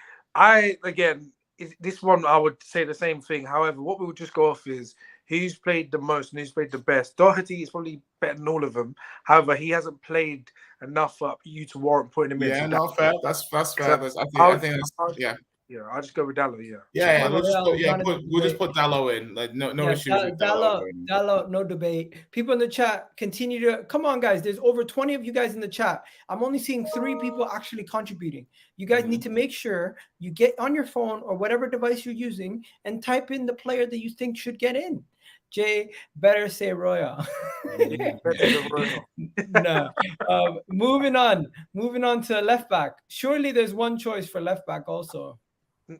this one I would say the same thing. However, what we would just go off is who's played the most and who's played the best. Doherty is probably better than all of them. However, he hasn't played enough up you to warrant putting him in. Yeah, So no, fair. That's fair. I think that's, yeah. Yeah, I'll just go with Dalot. Yeah. We'll just put Dalot in. Like no issues with Dalot. Dalot, no debate. People in the chat continue to come on, guys. There's over 20 of you guys in the chat. I'm only seeing 3 people actually contributing. You guys need to make sure you get on your phone or whatever device you're using and type in the player that you think should get in. Jay, better say Royal. No. Moving on to left back. Surely there's one choice for left back also.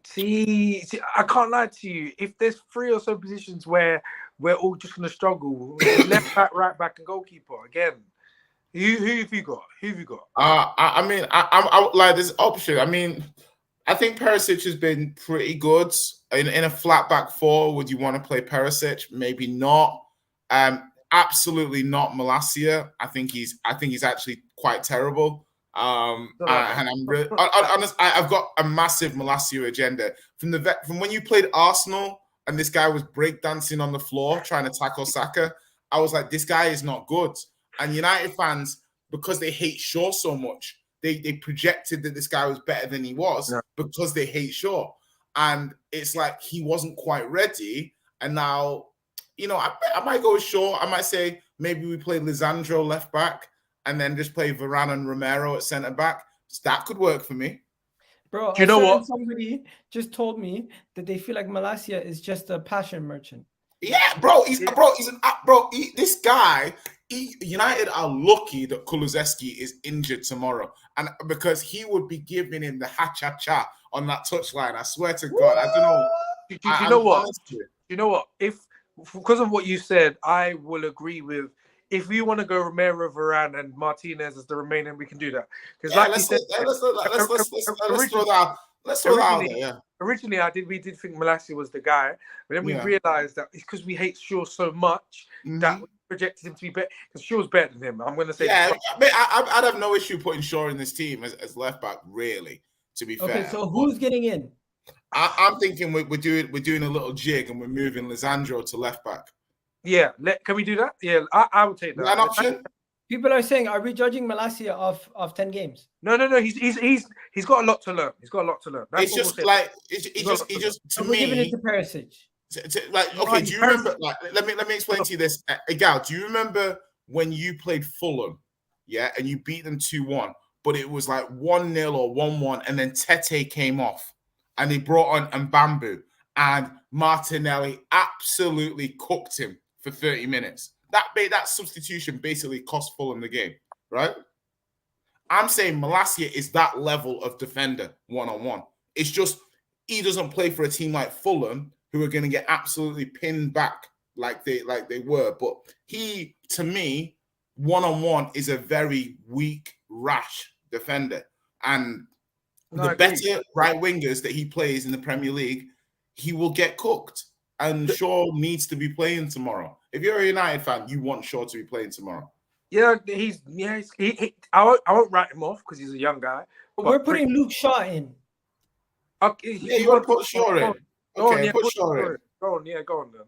See, I can't lie to you. If there's 3 or so positions where we're all just going to struggle, left back, right back, and goalkeeper again. Who have you got? I like this option. I mean, I think Perisic has been pretty good in a flat back 4. Would you want to play Perisic? Maybe not. Absolutely not Malacia. I think he's actually quite terrible. And I'm really honest. I've got a massive Malacia agenda from when you played Arsenal and this guy was breakdancing on the floor trying to tackle Saka. I was like, this guy is not good. And United fans, because they hate Shaw so much, they projected that this guy was better than he was because they hate Shaw. And it's like he wasn't quite ready. And now, I might go with Shaw. I might say maybe we play Lisandro left back and then just play Varane and Romero at centre back. So that could work for me. Bro, do you know what? Somebody just told me that they feel like Malacia is just a passion merchant. Yeah, this guy. United are lucky that Kulusevski is injured tomorrow, and because he would be giving him the ha-cha-cha on that touchline. I swear to God, I don't know. You know what? If because of what you said, I will agree with. If you want to go Romero, Varane, and Martinez as the remaining, we can do that. Because let's throw that out there. Yeah. Originally, we did think Malacia was the guy, but then we realized that it's because we hate Shaw so much that we projected him to be better. Because Shaw's better than him. I'm going to say. Yeah, I'd have no issue putting Shaw in this team as left back. Really, to be fair. Okay, so who's getting in? I'm thinking we're doing a little jig and we're moving Lisandro to left back. Yeah, can we do that? Yeah, I would take that. Is that an option? People are saying, are we judging Malacia of 10 games? No. He's got a lot to learn. He's got a lot to learn. It's just like he just to me. We're giving it to Perisic. Okay, do you remember? Like, let me explain to you this. Egal, do you remember when you played Fulham? Yeah, and you beat them 2-1, but it was like 1-0 or 1-1, and then Tete came off, and they brought on Mbambu, and Martinelli absolutely cooked him for 30 minutes. That substitution basically cost Fulham the game, right? I'm saying Malacia is that level of defender one-on-one. It's just he doesn't play for a team like Fulham who are going to get absolutely pinned back like they were. But he, to me, one-on-one is a very weak, rash defender. And the better right wingers that he plays in the Premier League, he will get cooked. And Shaw needs to be playing tomorrow. If you're a United fan, you want Shaw to be playing tomorrow. Yeah, I won't write him off because he's a young guy. But we're putting Luke Shaw in. Okay, yeah, you want to put Shaw in? Okay, put Shaw in. Go on then.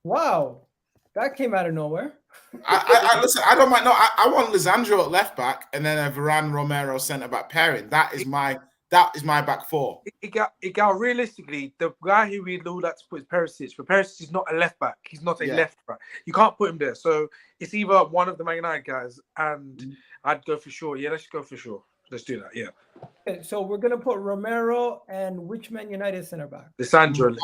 Wow, that came out of nowhere. I listen. I don't mind. No, I want Lisandro at left back and then a Varane Romero centre back pairing. That is my back 4. It got realistically, the guy who we'd all like to put is Perisic. But Perisic is not a left back. He's not a left back. You can't put him there. So it's either one of the Man United guys, and I'd go for Shaw. Yeah, let's go for Shaw. Let's do that. Yeah. Okay, so we're gonna put Romero and which Man United centre back? Lisandro.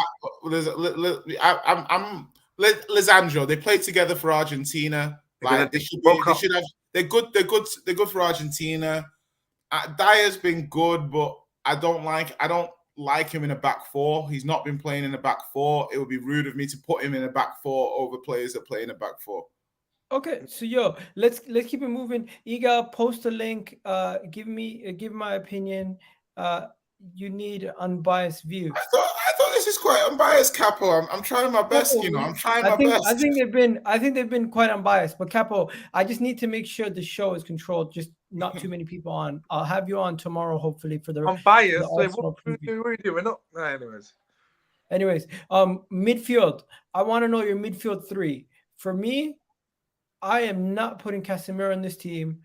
I'm Lisandro. They played together for Argentina. Like they're good for Argentina. Dyer's been good, but I don't like him in a back 4. He's not been playing in a back 4. It would be rude of me to put him in a back 4 over players that play in a back 4. Okay, so let's keep it moving. Egal, post a link. Give my opinion. you need an unbiased view. I thought this is quite unbiased, Capo. I'm trying my best, you know. I'm trying my best. I think they've been quite unbiased. But Capo, I just need to make sure the show is controlled. Just not too many people on. I'll have you on tomorrow, hopefully, for the unbiased. For the So what are we doing? We're not. Anyways, midfield. I want to know your midfield three. For me, I am not putting Casemiro in this team.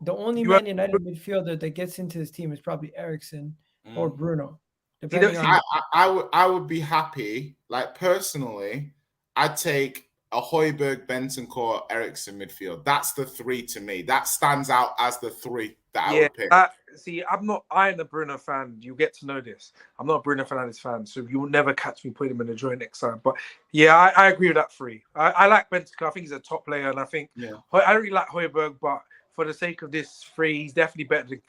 The only Man United midfielder that gets into this team is probably Eriksen or Bruno. I would be happy. Like personally, I'd take a Højbjerg, Bentancur, Eriksen midfield. That's the three to me. That stands out as the three that I would pick. I am a Bruno fan. You get to know this. I'm not a Bruno Fernandes fan, so you will never catch me putting him in the joint next time. But yeah, I agree with that three. I like Bentancur. I think he's a top player, and I think I don't really like Højbjerg, but for the sake of this three, he's definitely better than.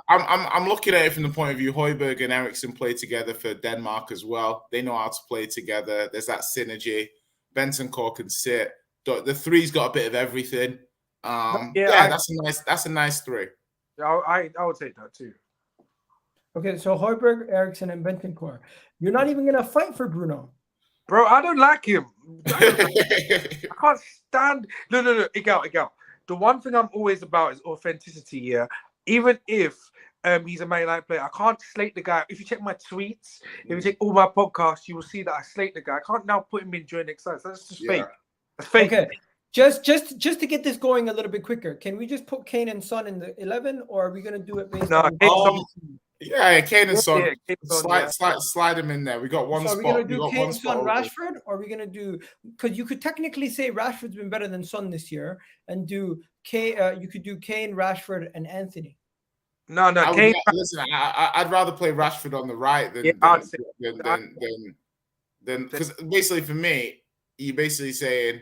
I'm looking at it from the point of view. Højbjerg and Eriksen play together for Denmark as well. They know how to play together. There's that synergy. Bentancur can sit. The three's got a bit of everything. That's a nice three. Yeah, I would take that too. Okay, so Højbjerg, Eriksen, and Bentancur. You're not even gonna fight for Bruno, bro. I don't like him. I can't stand. No. Egal. The one thing I'm always about is authenticity. Yeah, even if he's a Man United player, I can't slate the guy. If you check my tweets, if you check all my podcasts, you will see that I slate the guy. I can't now put him in during exercise. That's just fake. That's fake. Okay. Just to get this going a little bit quicker, can we just put Kane and Son in the 11, or are we gonna do it based on? Kane and Son. Slide him in there. We got one spot. Are we gonna do Kane, Son, Rashford, or are we gonna do? Because you could technically say Rashford's been better than Son this year, and do Kane. You could do Kane, Rashford, and Anthony. No. Kane. Listen, I'd rather play Rashford on the right than because basically for me, you're basically saying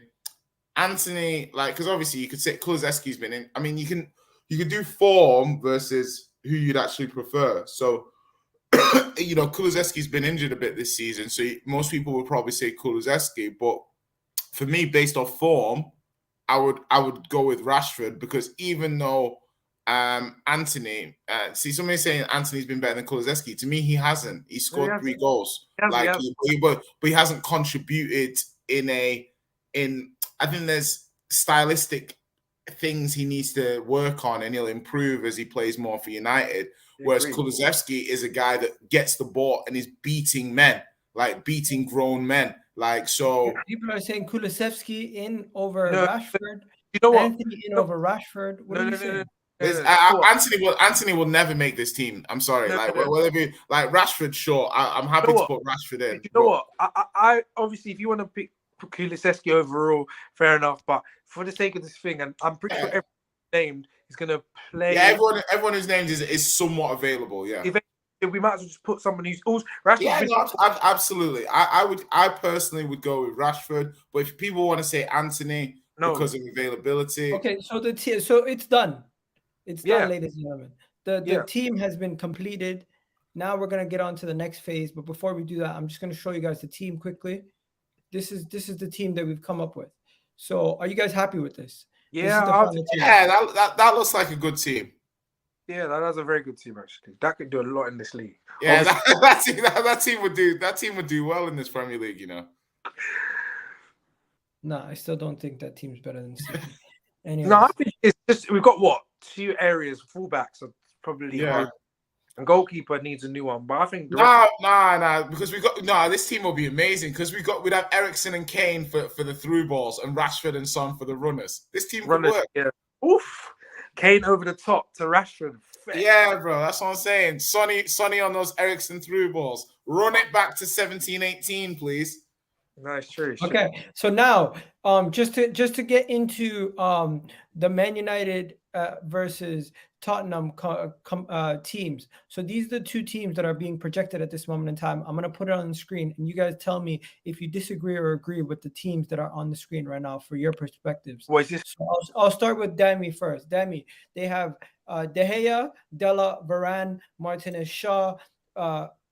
Anthony, like, because obviously you could say Kulusevski's been in. I mean, you could do form versus who you'd actually prefer. So, you know, Kulusevski's been injured a bit this season, so most people would probably say Kulusevski. But for me, based off form, I would go with Rashford, because even though Anthony, somebody saying Anthony's been better than Kulusevski. To me, he hasn't. He scored 3 goals, but he hasn't contributed in. I think there's stylistic things he needs to work on, and he'll improve as he plays more for United. Whereas Kulusevski is a guy that gets the ball and is beating men, like beating grown men. Like, so people are saying Kulusevski in over Rashford. You know what? Anthony in over Rashford. What are you saying? Anthony will never make this team. I'm sorry. Whatever, like Rashford, sure. I'm happy to put Rashford in. You know what? I obviously, if you want to pick Kulusevski overall, fair enough. But for the sake of this thing, and I'm pretty sure everyone named is going to play. Yeah, everyone who's named is somewhat available. Yeah. If we might as well just put someone who's also Rashford. Yeah, absolutely. I personally would go with Rashford, but if people want to say Anthony because of availability, okay. So so it's done. It's done, ladies and gentlemen. The team has been completed. Now we're gonna get on to the next phase. But before we do that, I'm just gonna show you guys the team quickly. This is the team that we've come up with. So are you guys happy with this? Yeah, that looks like a good team. Yeah, that's a very good team actually. That could do a lot in this league. Yeah, that team would do well in this Premier League, you know. No, I still don't think that team's better than City. Anyways. No, I think it's just we've got 2 areas. Fullbacks are probably hard. And goalkeeper needs a new one, but I think because this team will be amazing because we'd have Eriksen and Kane for the through balls and Rashford and Son for the runners. This team could work. Yeah. Oof. Kane over the top to Rashford. Yeah, bro, that's what I'm saying. Sonny on those Eriksen through balls. Run it back to 17-18, please. Nice, true. Okay, so now just to get into the Man United versus Tottenham teams. So these are the 2 teams that are being projected at this moment in time. I'm going to put it on the screen, and you guys tell me if you disagree or agree with the teams that are on the screen right now for your perspectives. What is this? So I'll start with Dami first. Dami, they have De Gea, Della, Varane, Martinez, Shaw.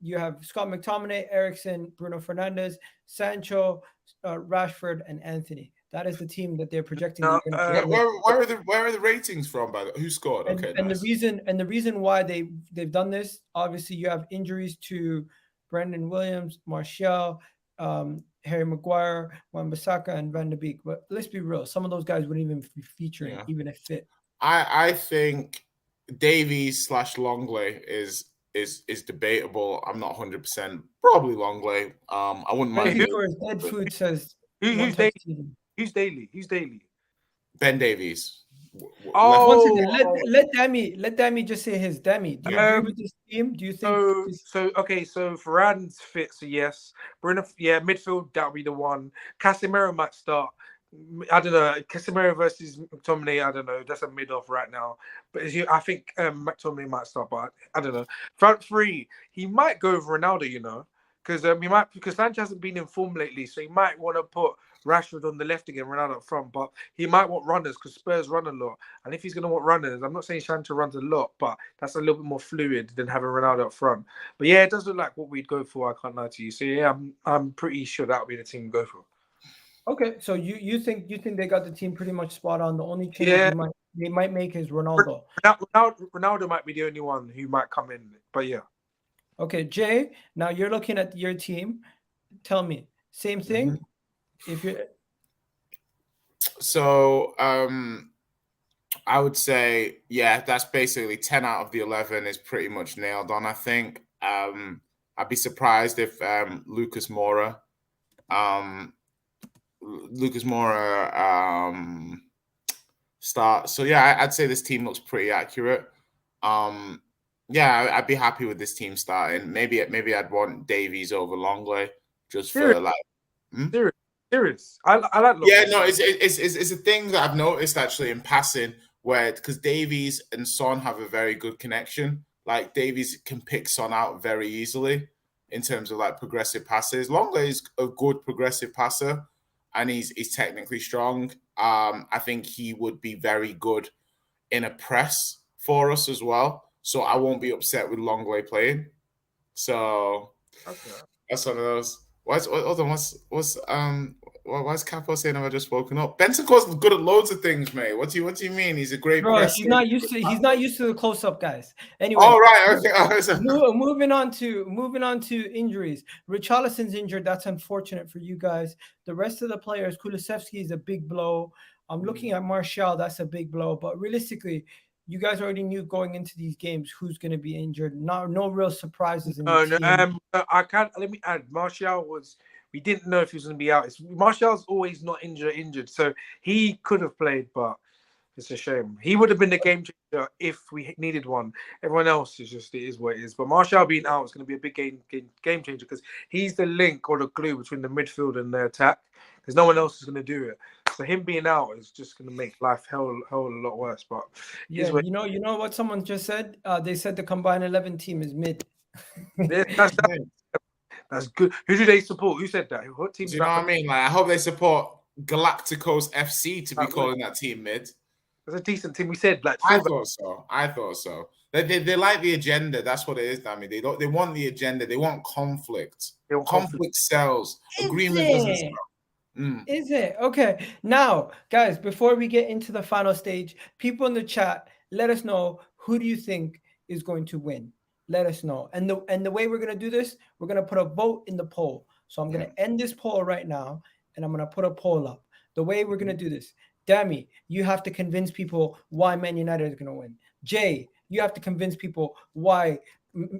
You have Scott McTominay, Eriksen, Bruno Fernandes, Sancho, Rashford, and Anthony. That is the team that they're projecting. No, where are the ratings from? By the who scored? Okay, and nice. the reason why they've done this, obviously, you have injuries to Brendan Williams, Martial, Harry Maguire, Wan-Bissaka, and Van de Beek. But let's be real, some of those guys wouldn't even be featuring, even if fit. I think Davies / Longley is debatable. I'm not 100%. Probably Longley. I wouldn't mind. Dead Food says who's Daly? Who's Daly? Ben Davies. Once again, let Dami just say his. Dami, do you agree with this team? Do you think so Varane's fit, so yes. Bruno, midfield, that'll be the one. Casemiro might start. I don't know. Casemiro versus McTominay, I don't know. That's a mid-off right now. But I think McTominay might start, but I don't know. Front three, he might go with Ronaldo, you know, because Sancho hasn't been in form lately, so he might want to put Rashford on the left again, Ronaldo up front, but he might want runners because Spurs run a lot. And if he's going to want runners, I'm not saying Sancho runs a lot, but that's a little bit more fluid than having Ronaldo up front. But yeah, it does look like what we'd go for, I can't lie to you. So yeah, I'm pretty sure that would be the team we go for. Okay, so you think they got the team pretty much spot on. The only change they might make is Ronaldo. Ronaldo might be the only one who might come in, but yeah. Okay, Jay, now you're looking at your team. Tell me, same thing? If you're I would say, yeah, that's basically 10 out of the 11 is pretty much nailed on, I think. I'd be surprised if Lucas Moura starts. So yeah, I'd say this team looks pretty accurate. Yeah, I'd be happy with this team starting. Maybe I'd want Davies over Longley just for like. Serious. I like Longley. Yeah, no, it's a thing that I've noticed actually in passing, where because Davies and Son have a very good connection. Like Davies can pick Son out very easily in terms of like progressive passes. Longley is a good progressive passer, and he's technically strong. I think he would be very good in a press for us as well. So I won't be upset with Longley playing. So that's one of those. Why's Capo saying I've just woken up? Benson Cole's good at loads of things, mate. What do you mean? He's a great presser. He's not used to the close-up guys. Anyway. Oh, right, okay. Moving on to injuries. Richarlison's injured. That's unfortunate for you guys. The rest of the players, Kulusevski is a big blow. I'm looking at Martial, that's a big blow. But realistically, you guys already knew going into these games who's going to be injured. No real surprises in the team. I can't. Let me add. Martial was. We didn't know if he was going to be out. Martial's always not injured, so he could have played, but it's a shame. He would have been the game changer if we needed one. Everyone else it is what it is. But Martial being out is going to be a big game changer because he's the link or the glue between the midfield and the attack. Because no one else is going to do it. So him being out is just going to make life hell a lot worse. But yeah, you know what someone just said? They said the combined 11 team is mid. That's good. Who do they support? Who said that? What team? Do you know what I mean? Like, I hope they support Galacticos FC to be calling that team mid. It's a decent team. We said like. I thought so. They like the agenda. That's what it is, Dammy. They want the agenda. They want conflict. Conflict sells. Agreement doesn't sell. Is it? Okay. Now, guys, before we get into the final stage, people in the chat, let us know who do you think is going to win. Let us know. And the way we're going to do this, we're going to put a vote in the poll. So I'm going to end this poll right now, and I'm going to put a poll up. The way we're going to do this, Dami, you have to convince people why Man United is going to win. Jay, you have to convince people why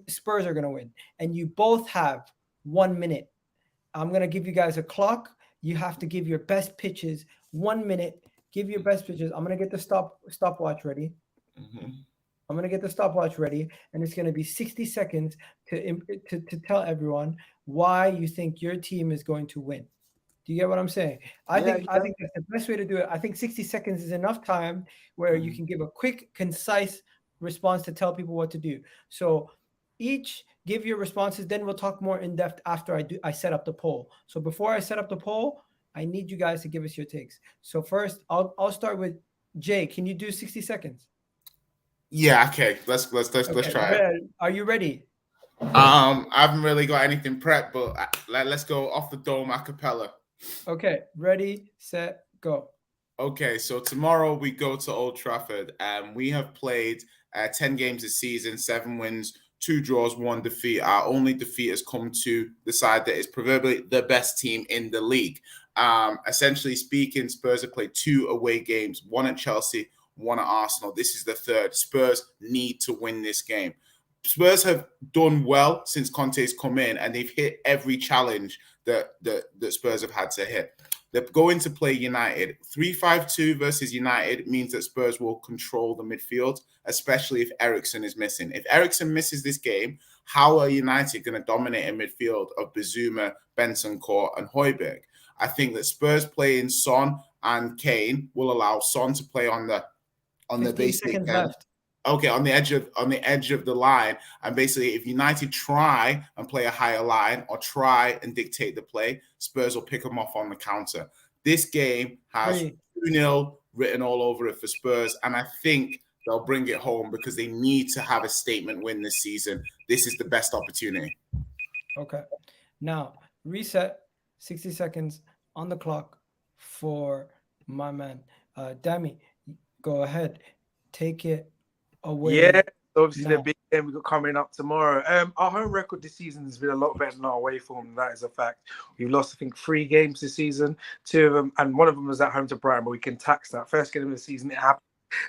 Spurs are going to win. And you both have 1 minute. I'm going to give you guys a clock. You have to give your best pitches. 1 minute. Give your best pitches. I'm going to get the stopwatch ready. I'm going to get the stopwatch ready, and it's going to be 60 seconds to tell everyone why you think your team is going to win. Do you get what I'm saying? I think that's the best way to do it. I think 60 seconds is enough time where you can give a quick, concise response to tell people what to do. So each give your responses, then we'll talk more in depth after I set up the poll. So before I set up the poll, I need you guys to give us your takes. So first, I'll start with Jay. Can you do 60 seconds? Yeah, okay. Let's try it. Are you ready? I haven't really got anything prepped, but let's go off the dome a cappella. Okay, ready, set, Go. Okay, so tomorrow we go to Old Trafford, and we have played 10 games this season, 7 wins, 2 draws, 1 defeat. Our only defeat has come to the side that is proverbially the best team in the league. Essentially speaking, Spurs have played 2 away games, 1 at Chelsea, 1 at Arsenal. This is the 3rd. Spurs need to win this game. Spurs have done well since Conte's come in, and they've hit every challenge that Spurs have had to hit. They're going to play United. 3-5-2 versus United means that Spurs will control the midfield, especially if Eriksen is missing. If Eriksen misses this game, how are United going to dominate a midfield of Bazuma, Bentancur, and Højbjerg? I think that Spurs playing Son and Kane will allow Son to play on the basic left. Okay, on the edge of the line, and basically, if United try and play a higher line or try and dictate the play, Spurs will pick them off on the counter. This game has 2-0 written all over it for Spurs, and I think they'll bring it home because they need to have a statement win this season. This is the best opportunity. Okay, now reset. 60 seconds on the clock for my man, Dami. Go ahead, take it away. Yeah, obviously the big game we got coming up tomorrow. Our home record this season has been a lot better than our away form. That is a fact. We've lost, I think, 3 games this season, 2 of them, and one of them was at home to Brighton, but we can tax that. First game of the season, it happened.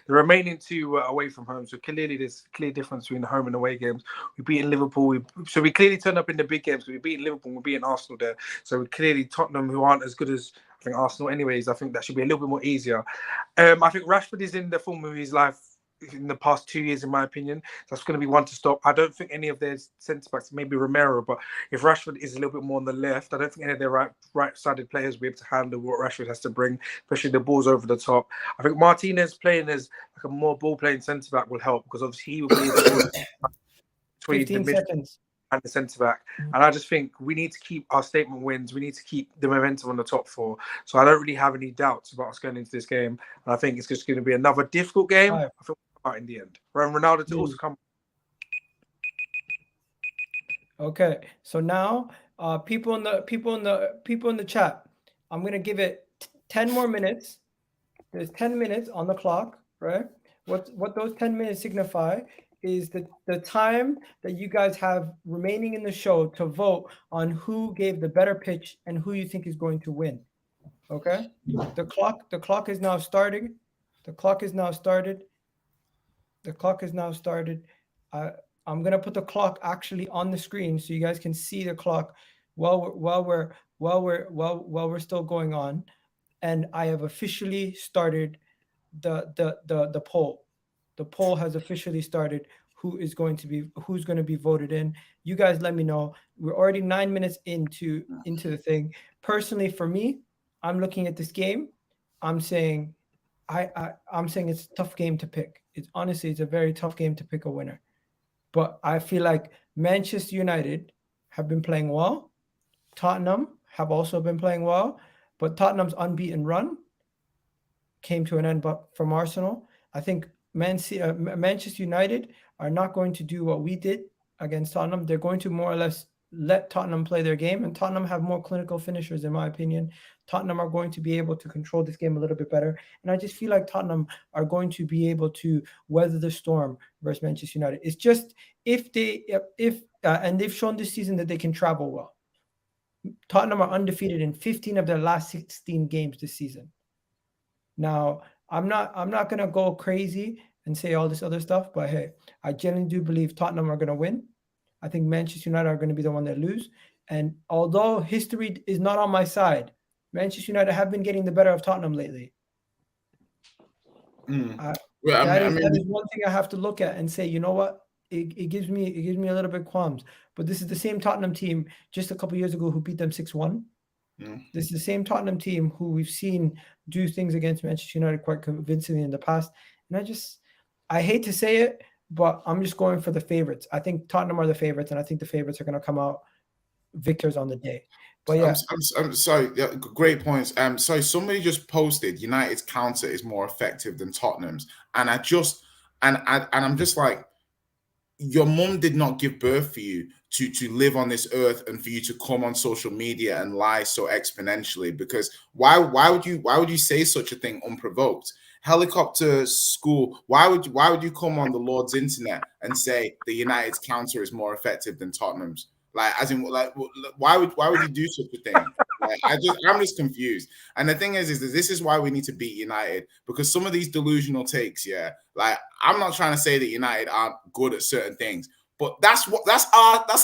The remaining 2 were away from home, so clearly there's a clear difference between the home and away games. We beat Liverpool, so we clearly turned up in the big games. We beat Liverpool, we beat Arsenal there, so we clearly Tottenham, who aren't as good as I think Arsenal, anyways. I think that should be a little bit more easier. I think Rashford is in the form of his life in the past 2 years, in my opinion. That's going to be one to stop. I don't think any of their centre backs, maybe Romero, but if Rashford is a little bit more on the left, I don't think any of their right-sided players will be able to handle what Rashford has to bring, especially the balls over the top. I think Martinez playing as like a more ball-playing centre back will help because obviously he will be between 15 the seconds and the centre back. And I just think we need to keep our statement wins. We need to keep the momentum on the top 4. So I don't really have any doubts about us going into this game. And I think it's just going to be another difficult game. I think we'll in the end. Ronaldo to also come. Okay, so now people in the chat, I'm gonna give it 10 more minutes. There's 10 minutes on the clock, right? What those 10 minutes signify is the time that you guys have remaining in the show to vote on who gave the better pitch and who you think is going to win. Okay, the clock is now starting. The clock is now started. I'm gonna put the clock actually on the screen so you guys can see the clock while we're still going on. And I have officially started the poll. The poll has officially started. Who's going to be voted in? You guys let me know. We're already 9 minutes into the thing. Personally, for me, I'm looking at this game. I'm saying it's a tough game to pick. It's a very tough game to pick a winner. But I feel like Manchester United have been playing well. Tottenham have also been playing well. But Tottenham's unbeaten run came to an end from Arsenal. I think Manchester United are not going to do what we did against Tottenham. They're going to more or less let Tottenham play their game, and Tottenham have more clinical finishers, in my opinion. Tottenham are going to be able to control this game a little bit better, and I just feel like Tottenham are going to be able to weather the storm versus Manchester United. It's just and they've shown this season that they can travel well. Tottenham are undefeated in 15 of their last 16 games this season. Now, I'm not gonna go crazy and say all this other stuff, but hey, I genuinely do believe Tottenham are gonna win. I think Manchester United are going to be the one that lose. And although history is not on my side, Manchester United have been getting the better of Tottenham lately. That is one thing I have to look at and say, you know what? It gives me a little bit qualms. But this is the same Tottenham team just a couple of years ago who beat them 6-1. This is the same Tottenham team who we've seen do things against Manchester United quite convincingly in the past. And I hate to say it, but I'm just going for the favorites. I think Tottenham are the favorites, and I think the favorites are going to come out victors on the day. But yeah, I'm sorry. Yeah, great points. So somebody just posted United's counter is more effective than Tottenham's, and I'm just like, your mum did not give birth for you to live on this earth and for you to come on social media and lie so exponentially. Because why would you say such a thing unprovoked? Helicopter school. Why would you come on the Lord's internet and say the United's counter is more effective than Tottenham's? Like, as in, like, why would you do such a thing? Like, I'm just confused. And the thing is that this is why we need to beat United, because some of these delusional takes, yeah. Like, I'm not trying to say that United aren't good at certain things, but that's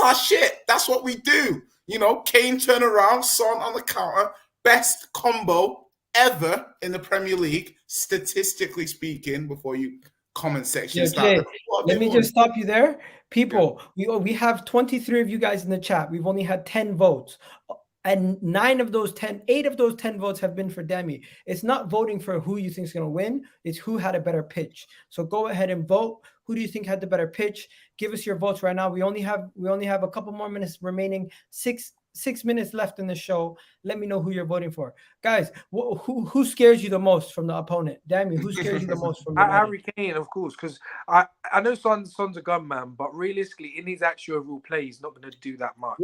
our shit. That's what we do. You know, Kane turn around, Son on the counter, best combo ever in the Premier League, statistically speaking. Before you comment section start, let me just stop you there. People, we have 23 of you guys in the chat. We've only had 10 votes. And 8 of those 10 votes have been for Demi. It's not voting for who you think is going to win. It's who had a better pitch. So go ahead and vote. Who do you think had the better pitch? Give us your votes right now. We only have a couple more minutes remaining. Six minutes left in the show. Let me know who you're voting for, guys. Who scares you the most from the opponent? Demi, who scares you the most from United? Harry Kane, of course, because I know Son's a gunman, but realistically, in his actual overall play, he's not going to do that much.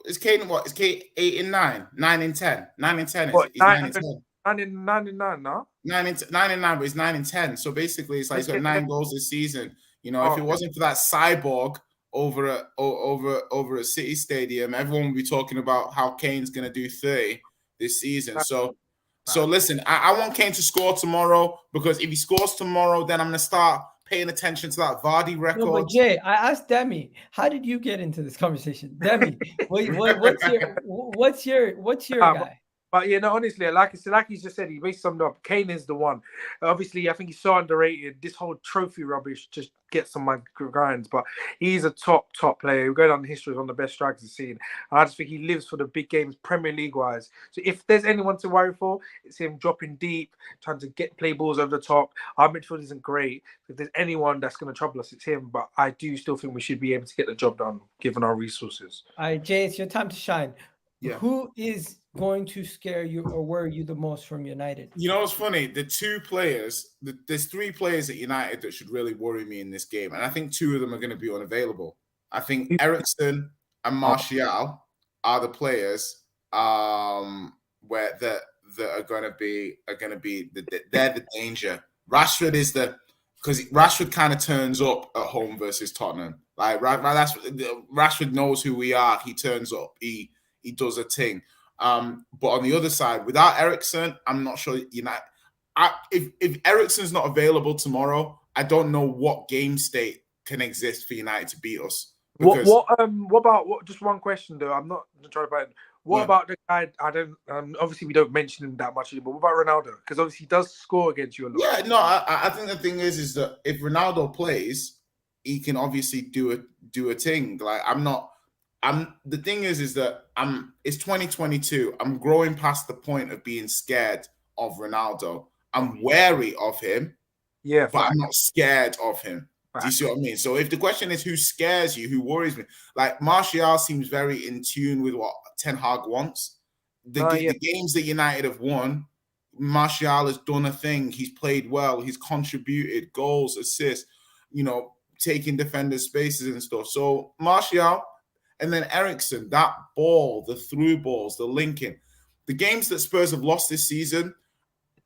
Is Kane 8 and 9, 9 and 10, 9 and 10? What, He's 9 and 10. 9 and 9, no? 9 and 9, but he's 9 and 10. So basically, it's like he's got 9 goals this season. You know, if it wasn't for that cyborg over at City Stadium, everyone would be talking about how Kane's going to do 30 this season. So listen, I want Kane to score tomorrow, because if he scores tomorrow, then I'm going to start paying attention to that Vardy record. No, but Jay, I asked Demi, how did you get into this conversation? Demi, what's your guy? But you know, honestly, like he just said, he basically summed up. Kane is the one. Obviously, I think he's so underrated. This whole trophy rubbish just gets on my grinds. But he's a top player. We'll go down the history as one of the best strikers I've seen. And I just think he lives for the big games, Premier League wise. So if there's anyone to worry for, it's him dropping deep, trying to play balls over the top. Our midfield isn't great. If there's anyone that's going to trouble us, it's him. But I do still think we should be able to get the job done, given our resources. All right, Jay, it's your time to shine. Yeah. Who is going to scare you or worry you the most from United? You know what's funny? There's 3 players at United that should really worry me in this game, and I think 2 of them are going to be unavailable. I think Eriksen and Martial are the players where that are going to be they're the danger. Rashford is because Rashford kind of turns up at home versus Tottenham. Like Rashford knows who we are. He turns up. He does a thing. But on the other side, without Eriksen, I'm not sure United. If Eriksen's not available tomorrow, I don't know what game state can exist for United to beat us. What about just one question though? I'm not trying to find. What about the guy? I don't. Obviously, we don't mention him that much anymore. What about Ronaldo? Because obviously, he does score against you a lot. Yeah, no. I think the thing is that if Ronaldo plays, he can obviously do a thing. Like the thing is that it's 2022. I'm growing past the point of being scared of Ronaldo. I'm wary of him, but I'm not scared of him. Do you see what I mean? So if the question is who scares you, who worries me, like Martial seems very in tune with what Ten Hag wants. The games that United have won, Martial has done a thing. He's played well. He's contributed goals, assists, taking defenders' spaces and stuff. So Martial. And then Eriksen, that ball, the through balls, the linking. The games that Spurs have lost this season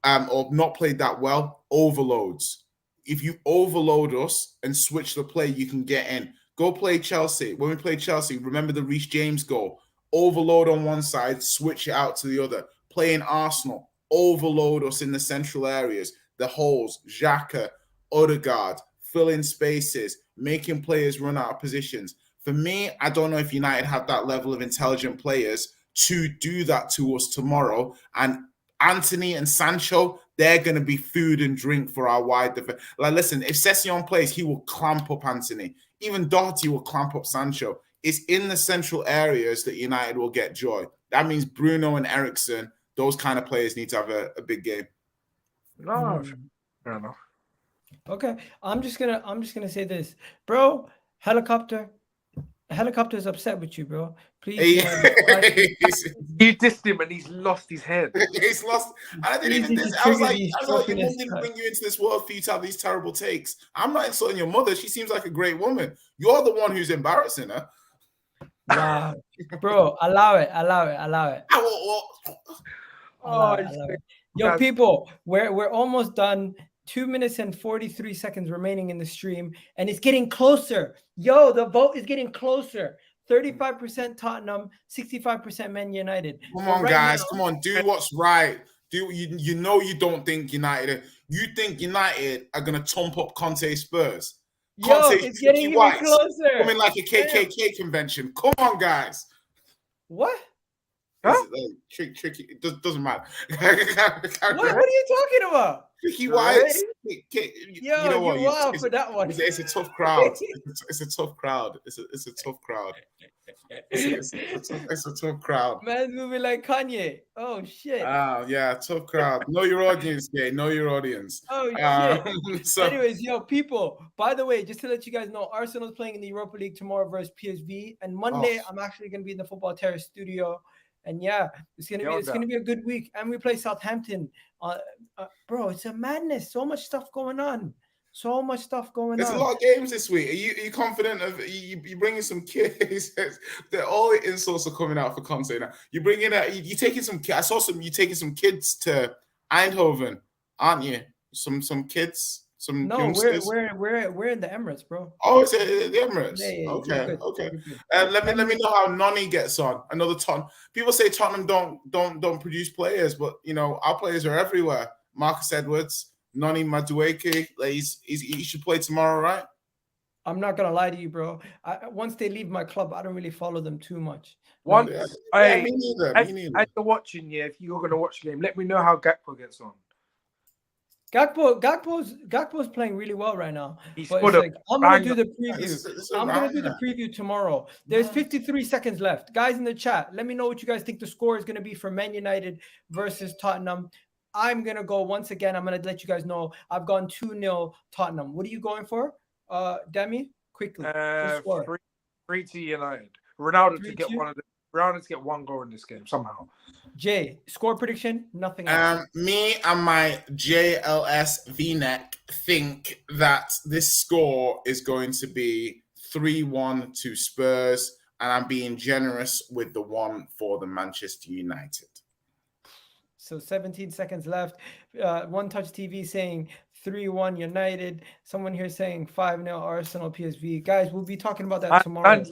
or not played that well, overloads. If you overload us and switch the play, you can get in. Go play Chelsea. When we play Chelsea, remember the Reece James goal. Overload on one side, switch it out to the other. Play in Arsenal. Overload us in the central areas. The holes, Xhaka, Odegaard, fill in spaces, making players run out of positions. For me, I don't know if United have that level of intelligent players to do that to us tomorrow. And Anthony and Sancho, they're going to be food and drink for our wide defense. Like, listen, if Session plays, he will clamp up Anthony. Even Doherty will clamp up Sancho. It's in the central areas that United will get joy. That means Bruno and Eriksen, those kind of players need to have a big game. No, fair enough. Okay, I'm just gonna say this, bro. Helicopter. Helicopter's upset with you, bro. Please. He dissed him and he's lost his head. He's lost. And I didn't even diss. I was like, your mum didn't bring you into this world for you to have these terrible takes. I'm not insulting your mother. She seems like a great woman. You're the one who's embarrassing her. Wow, bro, allow it. Yo, people, we're almost done. 2 minutes and 43 seconds remaining in the stream, and it's getting closer. Yo, the vote is getting closer. 35% Tottenham, 65% Man United. Come on, guys. Come on. Do what's right. You know you don't think United. You think United are going to thump up Conte Spurs. Yo, it's getting even closer. Coming like a KKK convention. Come on, guys. What? Huh? Tricky. It doesn't matter. What are you talking about? Tricky Whites. You know what? You're wild for that one. It's a tough crowd. It's a tough crowd. It's a tough crowd. It's a tough crowd. Man's moving like Kanye. Oh shit. Yeah, tough crowd. Know your audience, gay. Know your audience. Oh shit. Anyways, yo, people. By the way, just to let you guys know, Arsenal's playing in the Europa League tomorrow versus PSV, and Monday I'm actually gonna be in the Football Terrace studio. And yeah, it's gonna be a good week. And we play Southampton. Bro, it's a madness. So much stuff going on. There's a lot of games this week. Are you confident of you bringing some kids? All the insults are coming out for Conte now. You bringing you taking some. I saw you taking some kids to Eindhoven, aren't you? Some kids. No, we're in the Emirates, bro. Oh, it's the Emirates. Yeah, okay. Let me know how Noni gets on. Another Tottenham. People say Tottenham don't produce players, but you know our players are everywhere. Marcus Edwards, Noni Madueke. He should play tomorrow, right? I'm not gonna lie to you, bro. Once they leave my club, I don't really follow them too much. Me neither. As you're watching, if you're gonna watch the game, let me know how Gakpo gets on. Gakpo's playing really well right now. I'm gonna do the preview. I'm gonna do the preview tomorrow. There's 53 seconds left. Guys in the chat, let me know what you guys think the score is gonna be for Man United versus Tottenham. I'm gonna go once again. I'm gonna let you guys know I've gone 2-0 Tottenham. What are you going for, Demi? Quickly. 3 to United. Ronaldo to get Ronaldo to get one goal in this game somehow. Jay, score prediction? Nothing else. Me and my JLS V-neck think that this score is going to be 3-1 to Spurs, and I'm being generous with the one for the Manchester United. So 17 seconds left. One Touch TV saying 3-1 United. Someone here saying 5-0 Arsenal PSV. Guys, we'll be talking about that tomorrow.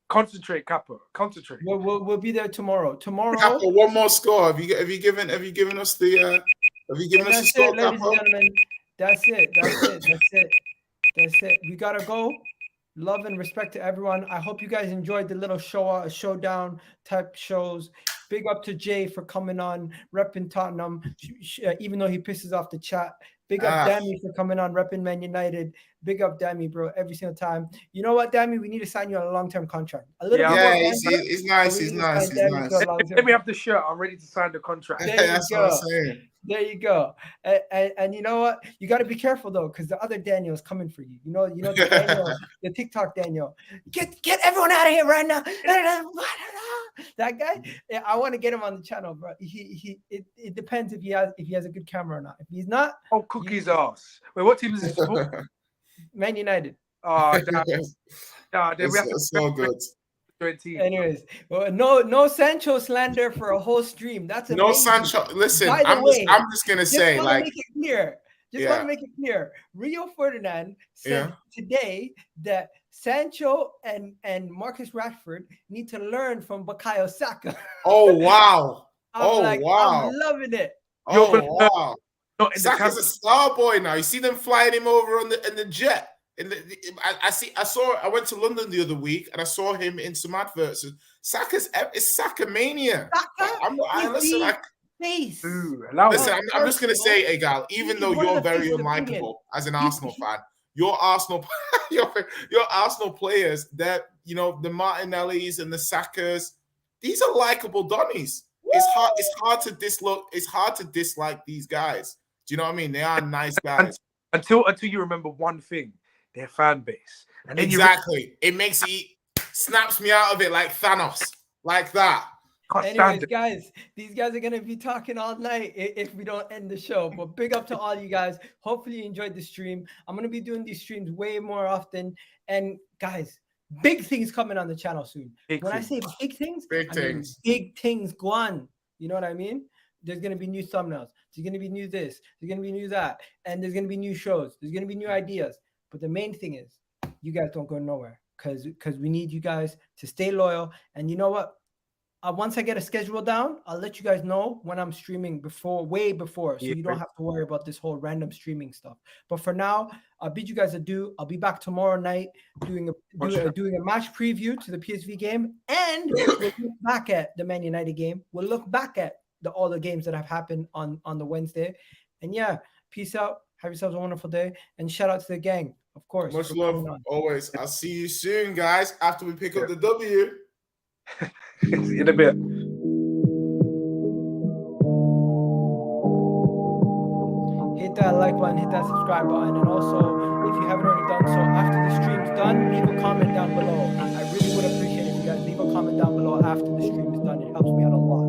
Concentrate, Kappa. Concentrate. We'll be there tomorrow. Kappa, one more score. Have you given us the score, ladies and gentlemen. That's it. We gotta go. Love and respect to everyone. I hope you guys enjoyed the little showdown type shows. Big up to Jay for coming on, repping Tottenham, even though he pisses off the chat. Big up Dammy for coming on, repping Man United. Big up Dammy, bro, every single time. You know what, Dammy? We need to sign you on a long-term contract. He's nice. He's nice. Let me have the shirt. I'm ready to sign the contract. That's what I'm saying. There you go. And you know what? You got to be careful though, because the other Daniel is coming for you. You know the Daniel, the TikTok Daniel. Get everyone out of here right now. That guy, I want to get him on the channel, bro. It depends if he has a good camera or not. If he's not, cookies ass. Wait, what team is this for? Man United. Oh, damn. It's so good. Anyways, no Sancho slander for a whole stream. That's amazing. No Sancho. Listen, I'm just gonna say, like, make it clear. Want to make it clear. Rio Ferdinand said today that Sancho and Marcus Rashford need to learn from Bukayo Saka. Oh wow! I'm loving it. Oh wow! Saka's a star boy now. You see them flying him over in the jet. I went to London the other week and I saw him in some adverts. It's Saka mania. I'm just gonna say, Egal, even though you're very unlikable as an Arsenal fan, your Arsenal players, that the Martinellis and the Sakas, these are likable Donnies. It's hard to dislike these guys. Do you know what I mean? They are nice guys. Until you remember one thing. Their fan base. And then exactly. It makes it snaps me out of it like Thanos, like that. Anyways, guys, these guys are going to be talking all night if we don't end the show. But big up to all you guys. Hopefully you enjoyed the stream. I'm going to be doing these streams way more often. And guys, big things coming on the channel soon. When I say big things, I mean big things go on. You know what I mean? There's going to be new thumbnails. There's going to be new this. There's going to be new that. And there's going to be new shows. There's going to be new ideas. But the main thing is you guys don't go nowhere because we need you guys to stay loyal. And you know what? Once I get a schedule down, I'll let you guys know when I'm streaming way before. So you don't have to worry about this whole random streaming stuff. But for now, I'll bid you guys adieu. I'll be back tomorrow night doing a match preview to the PSV game. And we'll look back at the Man United game. We'll look back at all the games that have happened on the Wednesday. And yeah, peace out. Have yourselves a wonderful day. And shout out to the gang, of course. Much love, always. I'll see you soon, guys, after we pick up the W. See you in a bit. Hit that like button, hit that subscribe button, and also, if you haven't already done so, after the stream's done, leave a comment down below. I really would appreciate it if you guys leave a comment down below after the stream is done. It helps